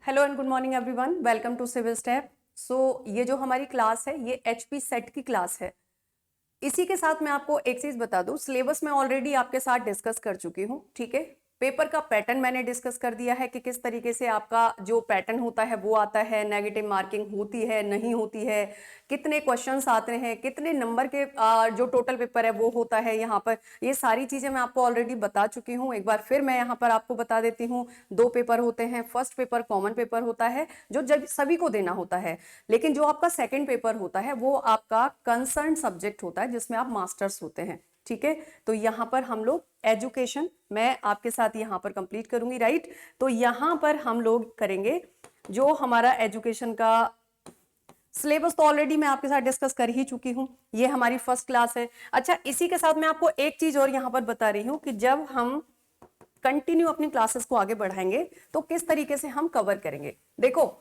Hello and good morning everyone, welcome to civil step. ये जो हमारी क्लास है ये एचपी सेट की क्लास है। इसी के साथ मैं आपको एक चीज बता दूं, सिलेबस में ऑलरेडी आपके साथ डिस्कस कर चुकी हूं, ठीक है। पेपर का पैटर्न मैंने डिस्कस कर दिया है कि किस तरीके से आपका जो पैटर्न होता है वो आता है, नेगेटिव मार्किंग होती है नहीं होती है, कितने क्वेश्चंस आते हैं, कितने नंबर के जो टोटल पेपर है वो होता है यहाँ पर। ये सारी चीजें मैं आपको ऑलरेडी बता चुकी हूँ। एक बार फिर मैं यहाँ पर आपको बता देती हूँ। 2 पेपर होते हैं। फर्स्ट पेपर कॉमन पेपर होता है जो जब सभी को देना होता है, लेकिन जो आपका सेकेंड पेपर होता है वो आपका कंसर्न सब्जेक्ट होता है जिसमें आप मास्टर्स होते हैं, ठीक है। तो यहाँ पर हम लोग एजुकेशन मैं आपके साथ यहाँ पर कंप्लीट करूंगी, राइट। तो यहाँ पर हम लोग करेंगे जो हमारा एजुकेशन का सिलेबस, तो ऑलरेडी मैं आपके साथ डिस्कस कर ही चुकी हूँ। ये हमारी फर्स्ट क्लास है। अच्छा, इसी के साथ मैं आपको एक चीज और यहाँ पर बता रही हूँ कि जब हम कंटिन्यू अपनी क्लासेस को आगे बढ़ाएंगे तो किस तरीके से हम कवर करेंगे। देखो,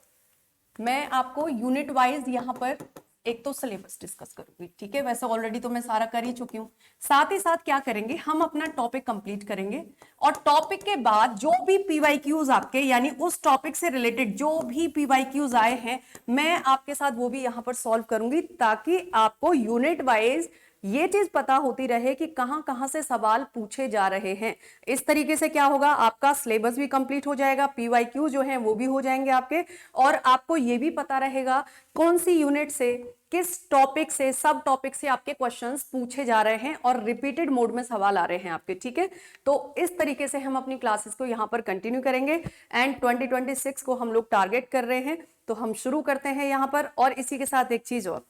मैं आपको यूनिट वाइज यहाँ पर एक तो सिलेबस डिस्कस करूंगी, ठीक है। वैसे ऑलरेडी तो मैं सारा कर ही चुकी हूँ। साथ ही साथ क्या करेंगे, हम अपना टॉपिक कंप्लीट करेंगे और टॉपिक के बाद जो भी पीवाईक्यूज आपके, यानी उस टॉपिक से रिलेटेड जो भी पीवाईक्यूज आए हैं, मैं आपके साथ वो भी यहाँ पर सॉल्व करूंगी, ताकि आपको यूनिट वाइज ये चीज पता होती रहे कि कहां कहां से सवाल पूछे जा रहे हैं। इस तरीके से क्या होगा, आपका सिलेबस भी कंप्लीट हो जाएगा, पीवाईक्यू जो है वो भी हो जाएंगे आपके, और आपको ये भी पता रहेगा कौन सी यूनिट से, किस टॉपिक से, सब टॉपिक से आपके क्वेश्चंस पूछे जा रहे हैं और रिपीटेड मोड में सवाल आ रहे हैं आपके, ठीक है। तो इस तरीके से हम अपनी क्लासेस को यहाँ पर कंटिन्यू करेंगे एंड 2026 को हम लोग टारगेट कर रहे हैं। तो हम शुरू करते हैं यहाँ पर। और इसी के साथ एक चीज और,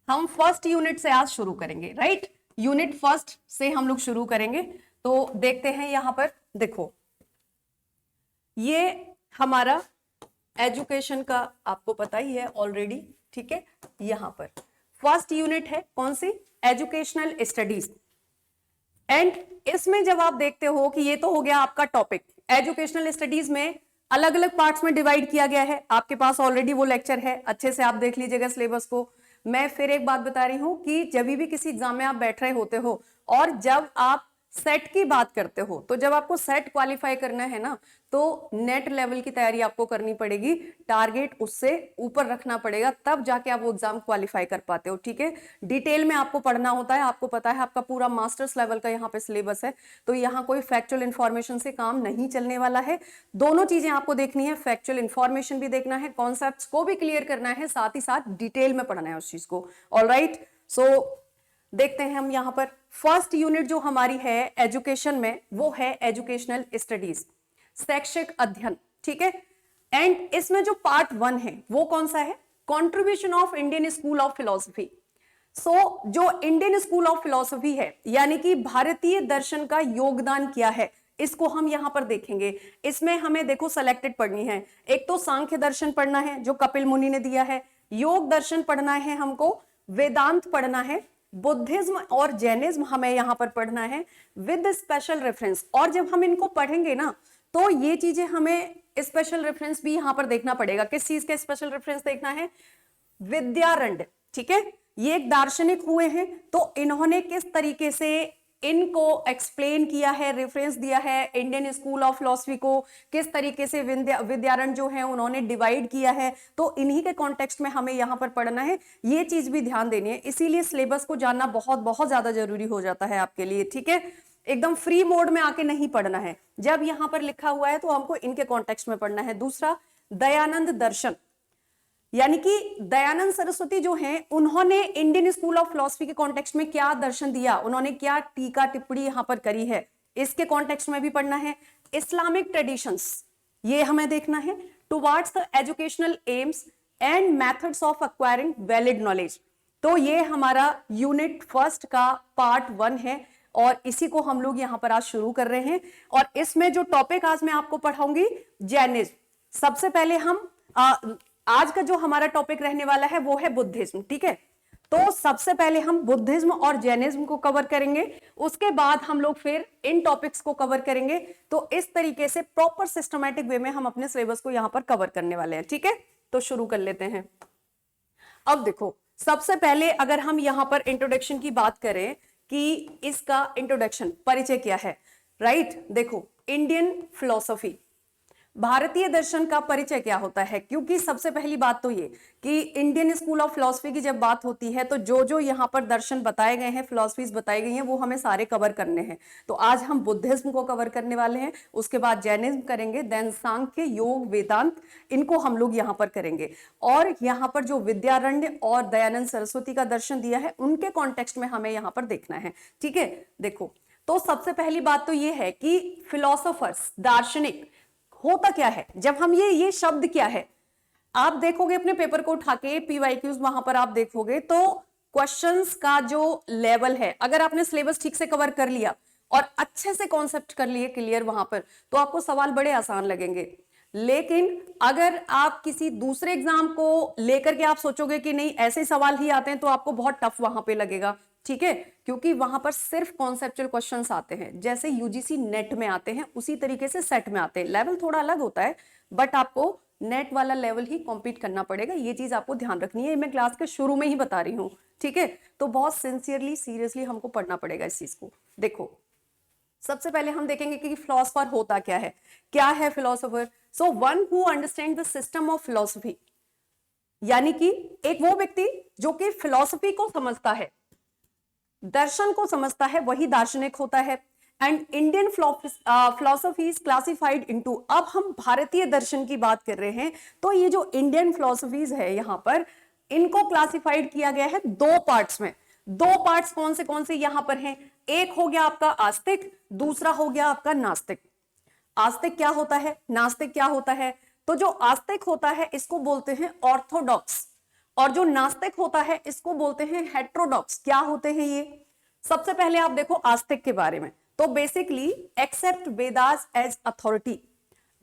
हम फर्स्ट यूनिट से आज शुरू करेंगे, राइट। यूनिट फर्स्ट से हम लोग शुरू करेंगे। तो देखते हैं यहां पर, देखो ये हमारा एजुकेशन का आपको पता ही है ऑलरेडी, ठीक है। यहां पर फर्स्ट यूनिट है कौन सी, एजुकेशनल स्टडीज। एंड इसमें जब आप देखते हो कि ये तो हो गया आपका टॉपिक, एजुकेशनल स्टडीज में अलग अलग पार्ट्स में डिवाइड किया गया है। आपके पास ऑलरेडी वो लेक्चर है, अच्छे से आप देख लीजिएगा सिलेबस को। मैं फिर एक बात बता रही हूं कि जब भी किसी एग्जाम में आप बैठ रहे होते हो और जब आप सेट की बात करते हो, तो जब आपको सेट क्वालिफाई करना है ना, तो नेट लेवल की तैयारी आपको करनी पड़ेगी, टारगेट उससे ऊपर रखना पड़ेगा, तब जाके आप वो एग्जाम क्वालिफाई कर पाते हो, ठीक है। डिटेल में आपको पढ़ना होता है, आपको पता है आपका पूरा मास्टर्स लेवल का यहाँ पे सिलेबस है, तो यहाँ कोई फैक्चुअल इंफॉर्मेशन से काम नहीं चलने वाला है। दोनों चीजें आपको देखनी है, फैक्चुअल इंफॉर्मेशन भी देखना है, कॉन्सेप्ट्स को भी क्लियर करना है, साथ ही साथ डिटेल में पढ़ना है उस चीज को। ऑलराइट, सो देखते हैं हम यहाँ पर। फर्स्ट यूनिट जो हमारी है एजुकेशन में वो है एजुकेशनल स्टडीज, शैक्षिक अध्ययन, ठीक है। एंड इसमें जो पार्ट 1 है वो कौन सा है, contribution of Indian school of philosophy. जो इंडियन स्कूल ऑफ फिलॉसफी है, यानी कि भारतीय दर्शन का योगदान क्या है, इसको हम यहां पर देखेंगे। इसमें हमें देखो सेलेक्टेड पढ़नी है। एक तो सांख्य दर्शन पढ़ना है जो कपिल मुनि ने दिया है, योग दर्शन पढ़ना है हमको, वेदांत पढ़ना है, बुद्धिज्म और जैनिज्म हमें यहां पर पढ़ना है विद स्पेशल रेफरेंस। और जब हम इनको पढ़ेंगे ना, तो ये चीजें हमें स्पेशल रेफरेंस भी यहां पर देखना पड़ेगा। किस चीज के स्पेशल रेफरेंस देखना है, विद्यारण्य, ठीक है। ये एक दार्शनिक हुए हैं, तो इन्होंने किस तरीके से इनको एक्सप्लेन किया है, रेफरेंस दिया है इंडियन स्कूल ऑफ फिलॉसफी को, किस तरीके से विद्यारण्य जो है उन्होंने डिवाइड किया है, तो इन्हीं के कॉन्टेक्स्ट में हमें यहां पर पढ़ना है। ये चीज भी ध्यान देनी है, इसीलिए सिलेबस को जानना बहुत बहुत ज्यादा जरूरी हो जाता है आपके लिए, ठीक है। एकदम फ्री मोड में आके नहीं पढ़ना है, जब यहां पर लिखा हुआ है तो हमको इनके कॉन्टेक्स्ट में पढ़ना है। दूसरा, दयानंद दर्शन, यानी कि दयानंद सरस्वती जो हैं उन्होंने इंडियन स्कूल ऑफ फिलॉसफी के कॉन्टेक्स्ट में क्या दर्शन दिया, उन्होंने क्या टीका टिप्पणी यहां पर करी है, इसके कॉन्टेक्स्ट में भी पढ़ना है। इस्लामिक ट्रेडिशंस, ये हमें देखना है। Towards the educational AIIMS and methods of acquiring valid knowledge, तो ये हमारा यूनिट फर्स्ट का पार्ट 1 है और इसी को हम लोग यहां पर आज शुरू कर रहे हैं। और इसमें जो टॉपिक आज मैं आपको पढ़ाऊंगी, जैनिज्म। सबसे पहले हम आज का जो हमारा टॉपिक रहने वाला है वो है बुद्धिज्म, ठीक है। तो सबसे पहले हम बुद्धिज्म और जैनिज्म को कवर करेंगे, उसके बाद हम लोग फिर इन टॉपिक्स को कवर करेंगे। तो इस तरीके से प्रॉपर सिस्टमैटिक वे में हम अपने सिलेबस को यहां पर कवर करने वाले हैं, ठीक है। तो शुरू कर लेते हैं। अब देखो, सबसे पहले अगर हम यहां पर इंट्रोडक्शन की बात करें कि इसका इंट्रोडक्शन परिचय क्या है, राइट। देखो, इंडियन फिलॉसफी, भारतीय दर्शन का परिचय क्या होता है, क्योंकि सबसे पहली बात तो ये कि इंडियन स्कूल ऑफ फिलॉसफी की जब बात होती है तो जो जो यहाँ पर दर्शन बताए गए हैं, फिलॉसफीज बताई गई हैं, वो हमें सारे कवर करने हैं। तो आज हम बुद्धिज्म को कवर करने वाले हैं, उसके बाद जैनिज्म करेंगे, देन सांख्य, योग, वेदांत, इनको हम लोग यहाँ पर करेंगे। और यहाँ पर जो विद्यारण्य और दयानंद सरस्वती का दर्शन दिया है, उनके कॉन्टेक्स्ट में हमें यहाँ पर देखना है। ठीक है, देखो, तो सबसे पहली बात तो ये है कि फिलोसोफर्स, दार्शनिक होता क्या है। जब हम ये शब्द क्या है, आप देखोगे अपने पेपर को उठा के पीवाईक्यूज, वहां पर आप देखोगे तो क्वेश्चंस का जो लेवल है, अगर आपने सिलेबस ठीक से कवर कर लिया और अच्छे से कॉन्सेप्ट कर लिए क्लियर वहां पर, तो आपको सवाल बड़े आसान लगेंगे। लेकिन अगर आप किसी दूसरे एग्जाम को लेकर के आप सोचोगे कि नहीं ऐसे सवाल ही आते हैं, तो आपको बहुत टफ वहां पे लगेगा। ठीक है, क्योंकि वहां पर सिर्फ कॉन्सेप्चुअल क्वेश्चंस आते हैं, जैसे यूजीसी नेट में आते हैं उसी तरीके से सेट में आते हैं। लेवल थोड़ा अलग होता है, बट आपको नेट वाला लेवल ही कॉम्पीट करना पड़ेगा, ये चीज आपको ध्यान रखनी है। मैं क्लास के शुरू में ही बता रही हूँ। ठीक है, तो बहुत सिंसियरली, सीरियसली हमको पढ़ना पड़ेगा इस चीज को। देखो, सबसे पहले हम देखेंगे कि फिलोसोफर होता क्या है। क्या है philosopher? So one who understand the system of philosophy, यानी कि एक वो व्यक्ति जो कि फिलोसफी को समझता है, दर्शन को समझता है, वही दार्शनिक होता है। And Indian philosophy is classified into, अब हम भारतीय दर्शन की बात कर रहे हैं, तो ये जो इंडियन फिलोसफीज है यहां पर, इनको क्लासिफाइड किया गया है दो पार्ट्स में। दो पार्ट्स कौन से यहां पर हैं? एक हो गया आपका आस्तिक, दूसरा हो गया आपका नास्तिक। आस्तिक क्या होता है, नास्तिक क्या होता है? तो जो आस्तिक होता है इसको बोलते हैं ऑर्थोडॉक्स, और जो नास्तिक होता है इसको बोलते हैं हेट्रोडॉक्स। क्या होते हैं ये? सबसे पहले आप देखो आस्तिक के बारे में, तो basically accept Vedas as authority.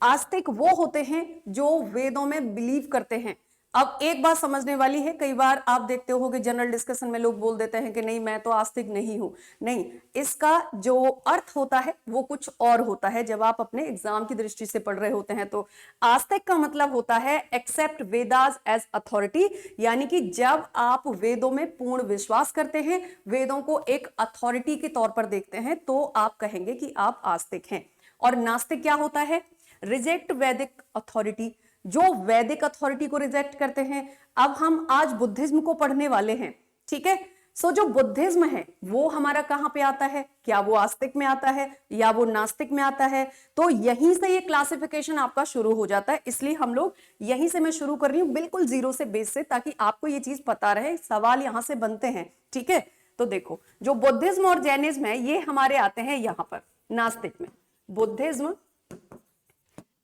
आस्तिक वो होते हैं जो वेदों में बिलीव करते हैं। अब एक बात समझने वाली है, कई बार आप देखते हो कि जनरल डिस्कशन में लोग बोल देते हैं कि नहीं मैं तो आस्तिक नहीं हूं। नहीं, इसका जो अर्थ होता है वो कुछ और होता है जब आप अपने एग्जाम की दृष्टि से पढ़ रहे होते हैं। तो आस्तिक का मतलब होता है एक्सेप्ट वेदास एज अथॉरिटी, यानी कि जब आप वेदों में पूर्ण विश्वास करते हैं, वेदों को एक अथॉरिटी के तौर पर देखते हैं, तो आप कहेंगे कि आप आस्तिक हैं। और नास्तिक क्या होता है? रिजेक्ट वैदिक अथॉरिटी, जो वैदिक अथॉरिटी को रिजेक्ट करते हैं। अब हम आज बुद्धिज्म को पढ़ने वाले हैं। ठीक है, सो जो बुद्धिज्म है वो हमारा कहां पे आता है? क्या वो आस्तिक में आता है या वो नास्तिक में आता है? तो यहीं से ये क्लासिफिकेशन आपका शुरू हो जाता है, इसलिए हम लोग यहीं से मैं शुरू कर रही हूं, बिल्कुल जीरो से बेस से, ताकि आपको ये चीज पता रहे, सवाल यहां से बनते हैं। ठीक है, तो देखो, जो बुद्धिज्म और जैनिज्म है ये हमारे आते हैं यहां पर नास्तिक में। बुद्धिज्म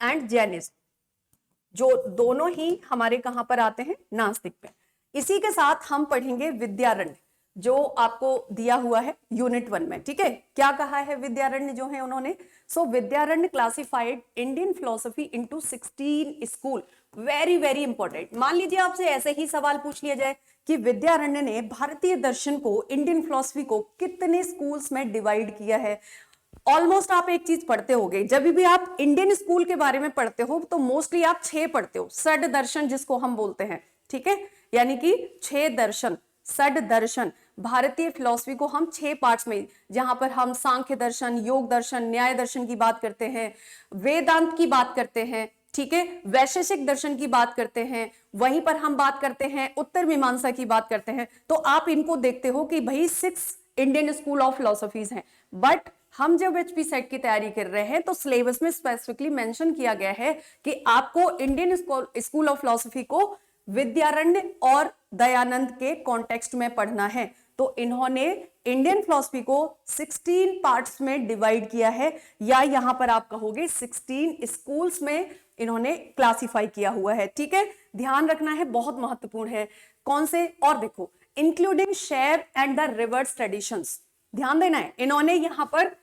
एंड जैनिज्म जो दोनों ही हमारे कहां पर आते हैं? नास्तिक पे। इसी के साथ हम पढ़ेंगे विद्यारण्य, जो आपको दिया हुआ है यूनिट 1 में। ठीक है, क्या कहा है विद्यारण्य जो है उन्होंने? So Vidyaranya classified Indian philosophy into 16 school. Very very important. मान लीजिए आपसे ऐसे ही सवाल पूछ लिया जाए कि विद्यारण्य ने भारतीय दर्शन को, इंडियन फिलोसफी को कितने स्कूल्स में डिवाइड किया है। ऑलमोस्ट आप एक चीज पढ़ते होगे, जब भी आप इंडियन स्कूल के बारे में पढ़ते हो तो मोस्टली आप 6 पढ़ते हो, षड दर्शन जिसको हम बोलते हैं। ठीक है, यानी कि 6 दर्शन, षड दर्शन। भारतीय फिलॉसफी को हम 6 पार्ट्स में, जहां पर हम सांख्य दर्शन, योग दर्शन, न्याय दर्शन की बात करते हैं, वेदांत की बात करते हैं, ठीक है, वैशेषिक दर्शन की बात करते हैं, वहीं पर हम बात करते हैं उत्तर मीमांसा की बात करते हैं। तो आप इनको देखते हो कि भाई 6 इंडियन स्कूल ऑफ फिलोसफीज हैं। बट हम जब एचपी सेट की तैयारी कर रहे हैं तो सिलेबस में स्पेसिफिकली मेंशन किया गया है कि आपको इंडियन स्कूल ऑफ फिलोसफी को विद्यारण्य और दयानंद के कॉन्टेक्स्ट में पढ़ना है। तो इन्होंने इंडियन फिलॉसफी को 16 पार्ट्स में डिवाइड किया है, या यहां पर आप कहोगे 16 स्कूल्स में इन्होंने क्लासिफाई किया हुआ है। ठीक है, ध्यान रखना है, बहुत महत्वपूर्ण है। कौन से? और देखो, इंक्लूडिंग शैव एंड द रिवर्स ट्रेडिशंस, ध्यान देना है। इन्होंने यहां पर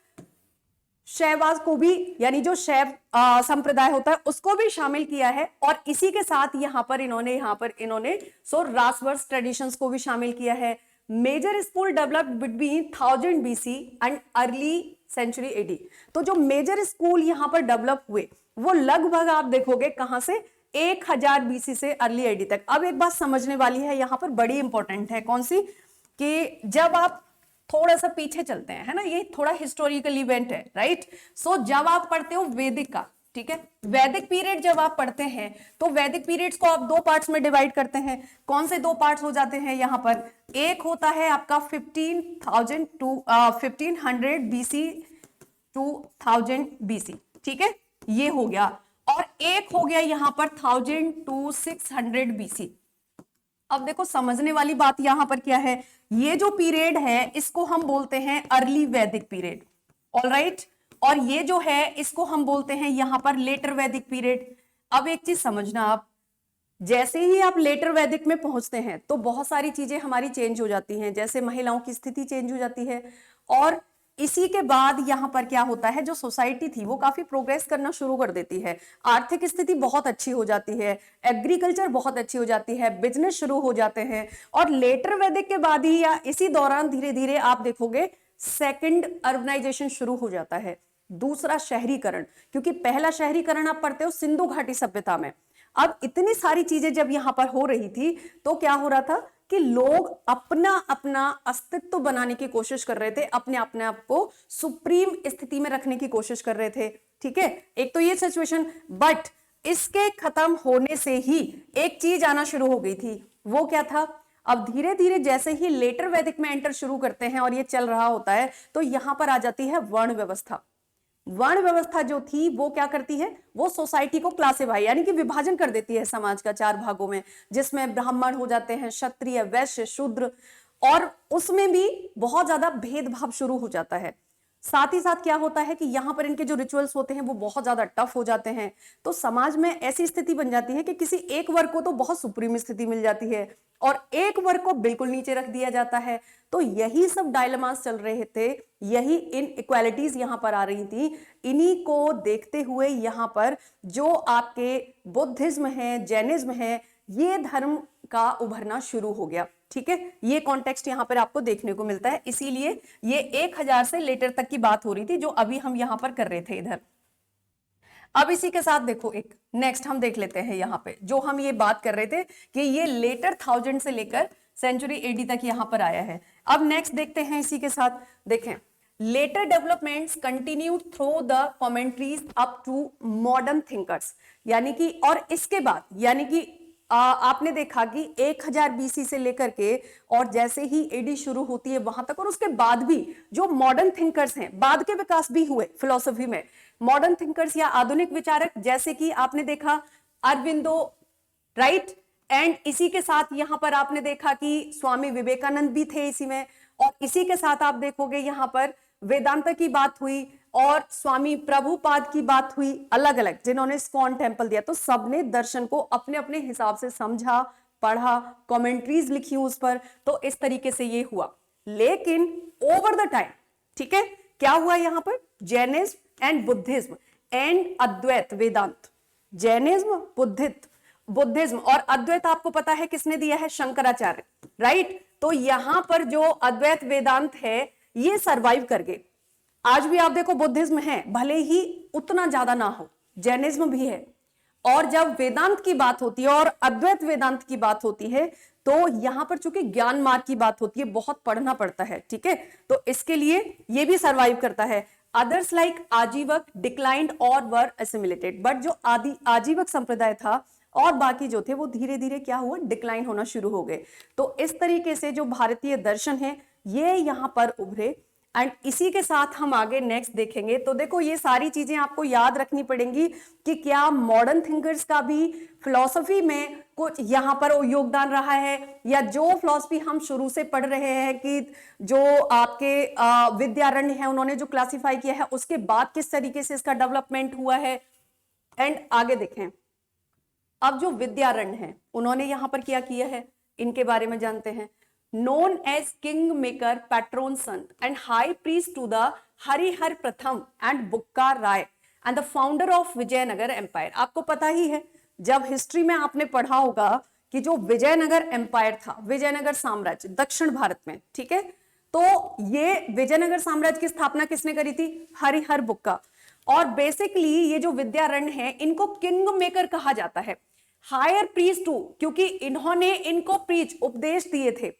शैवाज को भी, यानी जो शैव संप्रदाय होता है उसको भी शामिल किया है, और इसी के साथ यहां पर इन्होंने रासवर्स ट्रेडिशंस को भी शामिल किया है। Major school developed between 1000 BC and early century AD। तो जो मेजर स्कूल यहां पर डेवलप हुए वो लगभग आप देखोगे कहां से? 1000 BC से अर्ली AD तक। अब एक बात समझने वाली है यहां पर, बड़ी इंपॉर्टेंट है। कौन सी? कि जब आप थोड़ा सा पीछे चलते हैं, है ना, ये थोड़ा हिस्टोरिकल इवेंट है, राइट। सो जब आप पढ़ते हो वैदिक का, ठीक है। वैदिक पीरियड जब आप पढ़ते हैं तो वैदिक पीरियड्स को आप दो पार्ट्स में डिवाइड करते हैं। कौन से दो पार्ट्स हो जाते हैं यहाँ पर? एक होता है आपका 15,000 टू 1500 BC टू 1000 BC, ठीक है, ये हो गया। और एक हो गया यहाँ पर 1000 टू 600 BC। अब देखो समझने वाली बात यहां पर क्या है, ये जो पीरियड है इसको हम बोलते हैं अर्ली वैदिक पीरियड, ऑलराइट। और ये जो है इसको हम बोलते हैं यहां पर लेटर वैदिक पीरियड। अब एक चीज समझना आप, जैसे ही आप लेटर वैदिक में पहुंचते हैं तो बहुत सारी चीजें हमारी चेंज हो जाती हैं, जैसे महिलाओं की स्थिति चेंज हो जाती है। और इसी के बाद यहां पर क्या होता है, जो सोसाइटी थी वो काफी प्रोग्रेस करना शुरू कर देती है, आर्थिक स्थिति बहुत अच्छी हो जाती है, एग्रीकल्चर बहुत अच्छी हो जाती है, बिजनेस शुरू हो जाते हैं। और लेटर वैदिक के बाद ही या इसी दौरान धीरे धीरे आप देखोगे सेकंड अर्बनाइजेशन शुरू हो जाता है, दूसरा शहरीकरण। क्योंकि पहला शहरीकरण आप पढ़ते हो सिंधु घाटी सभ्यता में। अब इतनी सारी चीजें जब यहां पर हो रही थी तो क्या हो रहा था कि लोग अपना अपना अस्तित्व बनाने की कोशिश कर रहे थे, अपने अपने आप को सुप्रीम स्थिति में रखने की कोशिश कर रहे थे, ठीक है। एक तो ये सिचुएशन, बट इसके खत्म होने से ही एक चीज आना शुरू हो गई थी। वो क्या था? अब धीरे धीरे जैसे ही लेटर वैदिक में एंटर शुरू करते हैं और ये चल रहा होता है तो यहां पर आ जाती है वर्ण व्यवस्था। वर्ण व्यवस्था जो थी वो क्या करती है, वो सोसाइटी को क्लासिफाई यानी कि विभाजन कर देती है समाज का चार भागों में, जिसमें ब्राह्मण हो जाते हैं, क्षत्रिय, वैश्य, शूद्र, और उसमें भी बहुत ज्यादा भेदभाव शुरू हो जाता है। साथ ही साथ क्या होता है कि यहाँ पर इनके जो रिचुअल्स होते हैं वो बहुत ज्यादा टफ हो जाते हैं। तो समाज में ऐसी स्थिति बन जाती है कि किसी एक वर्ग को तो बहुत सुप्रीम स्थिति मिल जाती है और एक वर्ग को बिल्कुल नीचे रख दिया जाता है। तो यही सब डायलेमास चल रहे थे, यही इनइक्वालिटीज यहाँ पर आ रही थी। इन्हीं को देखते हुए यहाँ पर जो आपके बुद्धिज्म है, जैनिज्म है, ये धर्म का उभरना शुरू हो गया, ठीक है। ये कॉन्टेक्स्ट यहां पर आपको देखने को मिलता है, इसीलिए ये 1000 से लेटर तक की बात हो रही थी जो अभी हम यहां पर कर रहे थे इधर। अब इसी के साथ देखो एक नेक्स्ट हम देख लेते हैं यहां पे, जो हम ये बात कर रहे थे कि ये लेटर 1000 से लेकर सेंचुरी एडी तक यहां पर आया है। अब नेक्स्ट देखते हैं इसी के साथ, देखें later developments continue through the commentaries up to modern thinkers, यानी कि और इसके बाद यानी कि आपने देखा कि 1000 BC से लेकर के और जैसे ही एडी शुरू होती है वहां तक, और उसके बाद भी जो मॉडर्न थिंकर्स हैं, बाद के विकास भी हुए फिलॉसफी में, मॉडर्न थिंकर्स या आधुनिक विचारक, जैसे कि आपने देखा अरविंदो, राइट। एंड इसी के साथ यहां पर आपने देखा कि स्वामी विवेकानंद भी थे इसी में, और इसी के साथ आप देखोगे यहां पर वेदांत की बात हुई और स्वामी प्रभुपाद की बात हुई, अलग अलग जिन्होंने इस्कॉन टेम्पल दिया। तो सबने दर्शन को अपने अपने हिसाब से समझा, पढ़ा, कमेंट्रीज लिखी उस पर, तो इस तरीके से ये हुआ। लेकिन ओवर द टाइम, ठीक है, क्या हुआ यहां पर, Jainism and Buddhism and Advaita Vedanta, Jainism, Buddhism और अद्वैत आपको पता है किसने दिया है, शंकराचार्य, राइट। तो यहां पर जो अद्वैत वेदांत है ये सरवाइव कर गए। आज भी आप देखो बुद्धिज्म है, भले ही उतना ज्यादा ना हो, जैनिज्म भी है, और जब वेदांत की बात होती है और अद्वैत वेदांत की बात होती है तो यहां पर चूंकि ज्ञान मार्ग की बात होती है, बहुत पढ़ना पड़ता है, ठीक है, तो इसके लिए ये भी सरवाइव करता है। अदर्स लाइक आजीवक डिक्लाइंड और वर असिमिलेटेड, बट जो आजीवक संप्रदाय था और बाकी जो थे वो धीरे धीरे क्या हुआ, डिक्लाइन होना शुरू हो गए। तो इस तरीके से जो भारतीय दर्शन है ये यहां पर उभरे। एंड इसी के साथ हम आगे नेक्स्ट देखेंगे। तो देखो ये सारी चीजें आपको याद रखनी पड़ेंगी कि क्या मॉडर्न थिंकर्स का भी फिलॉसफी में कुछ यहां पर योगदान रहा है, या जो फिलॉसफी हम शुरू से पढ़ रहे हैं कि जो आपके विद्यारण्य है उन्होंने जो क्लासिफाई किया है उसके बाद किस तरीके से इसका डेवलपमेंट हुआ है। एंड आगे देखें, अब जो विद्यारण्य है उन्होंने यहां पर क्या किया है, इनके बारे में जानते हैं। known as kingmaker, patron son and high priest to the Harihara प्रथम and Bukka Raya and the founder of Vijayanagara empire. आपको पता ही है, जब हिस्ट्री में आपने पढ़ा होगा कि जो विजयनगर एम्पायर था, विजयनगर साम्राज्य दक्षिण भारत में, ठीक है, तो ये विजयनगर साम्राज्य की स्थापना किसने करी थी, हरिहर बुक्का। और बेसिकली ये जो विद्यारण्य है इनको किंग मेकर कहा जाता है, हायर प्रीस्ट टू, क्योंकि इन्होंने इनको प्रीच उपदेश दिए थे।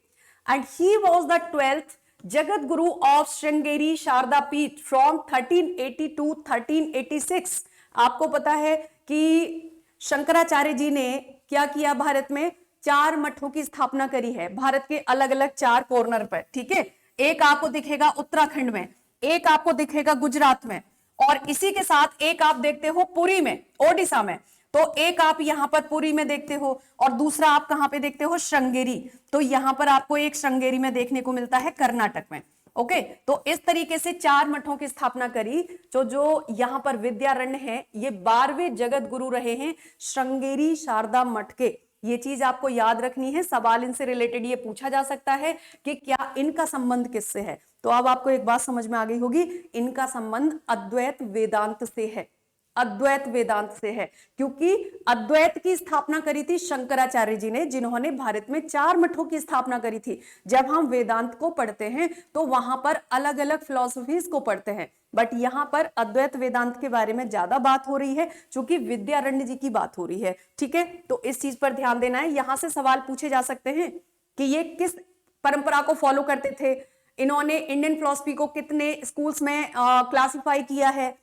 And he was the 12th Jagat Guru of Sringeri Sharda Peeth from 1380 to 1386 आपको पता है कि शंकराचार्य जी ने क्या किया, भारत में 4 मठों की स्थापना करी है, भारत के अलग अलग 4 कॉर्नर पर, ठीक है। एक आपको दिखेगा उत्तराखंड में, एक आपको दिखेगा गुजरात में, और इसी के साथ एक आप देखते हो पुरी में, ओडिशा में। तो एक आप यहां पर पुरी में देखते हो और दूसरा आप कहां पे देखते हो, श्रृंगेरी। तो यहां पर आपको एक श्रृंगेरी में देखने को मिलता है, कर्नाटक में। ओके, तो इस तरीके से 4 मठों की स्थापना करी। जो यहां पर विद्यारण्य है, ये 12वें जगत गुरु रहे हैं श्रृंगेरी शारदा मठ के। ये चीज आपको याद रखनी है, सवाल इनसे रिलेटेड ये पूछा जा सकता है कि क्या इनका संबंध किससे है। तो अब आपको एक बात समझ में आ गई होगी, इनका संबंध अद्वैत वेदांत से है, अद्वैत वेदांत से है, क्योंकि अद्वैत की स्थापना करी थी शंकराचार्य जी ने, जिन्होंने भारत में 4 मठों की स्थापना करी थी। जब हम वेदांत को पढ़ते हैं तो वहां पर अलग अलग फिलॉसफीज को पढ़ते हैं, बट यहां पर अद्वैत वेदांत के बारे में ज्यादा बात हो रही है, क्योंकि विद्यारण्य जी की बात हो रही है, ठीक है। तो इस चीज पर ध्यान देना है। यहां से सवाल पूछे जा सकते हैं कि ये किस परंपरा को फॉलो करते थे, इन्होंने इंडियन फिलॉसफी को कितने स्कूल्स में क्लासिफाई किया है,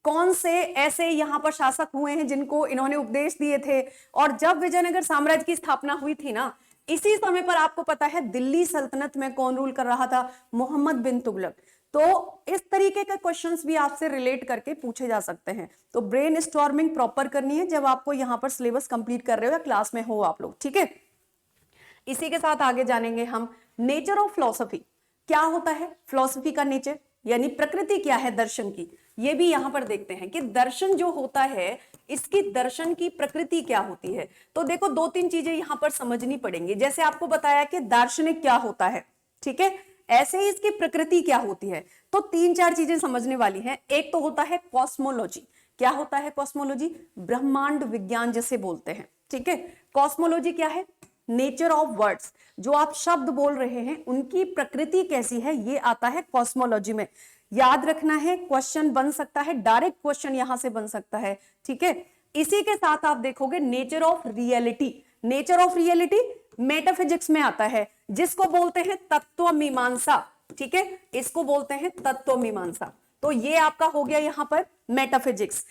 कौन से ऐसे यहां पर शासक हुए हैं जिनको इन्होंने उपदेश दिए थे। और जब विजयनगर साम्राज्य की स्थापना हुई थी ना, इसी समय पर आपको पता है दिल्ली सल्तनत में कौन रूल कर रहा था, मोहम्मद बिन तुगलक। तो इस तरीके के क्वेश्चंस भी आपसे रिलेट करके पूछे जा सकते हैं। तो ब्रेन स्टॉर्मिंग प्रॉपर करनी है जब आपको यहां पर सिलेबस कंप्लीट कर रहे हो या क्लास में हो आप लोग, ठीक है। इसी के साथ आगे जानेंगे हम नेचर ऑफ फिलॉसफी। क्या होता है फिलॉसफी का नेचर, यानी प्रकृति क्या है दर्शन की, ये भी यहां पर देखते हैं कि दर्शन जो होता है, इसकी दर्शन की प्रकृति क्या होती है। तो देखो 2-3 चीजें यहां पर समझनी पड़ेंगी। जैसे आपको बताया कि दार्शनिक क्या होता है, ठीक है, ऐसे ही इसकी प्रकृति क्या होती है। तो 3-4 चीजें समझने वाली हैं। एक तो होता है कॉस्मोलॉजी। क्या होता है कॉस्मोलॉजी, ब्रह्मांड विज्ञान जिसे बोलते हैं, ठीक है। कॉस्मोलॉजी क्या है, नेचर ऑफ वर्ड्स, जो आप शब्द बोल रहे हैं उनकी प्रकृति कैसी है, ये आता है कॉस्मोलॉजी में। याद रखना है, क्वेश्चन बन सकता है, डायरेक्ट क्वेश्चन यहां से बन सकता है, ठीक है। इसी के साथ आप देखोगे nature of reality. Nature of reality metaphysics में आता है, जिसको बोलते हैं तत्व मीमांसा, ठीक है, इसको बोलते हैं तत्व मीमांसा। तो ये आपका हो गया यहां पर मेटाफिजिक्स।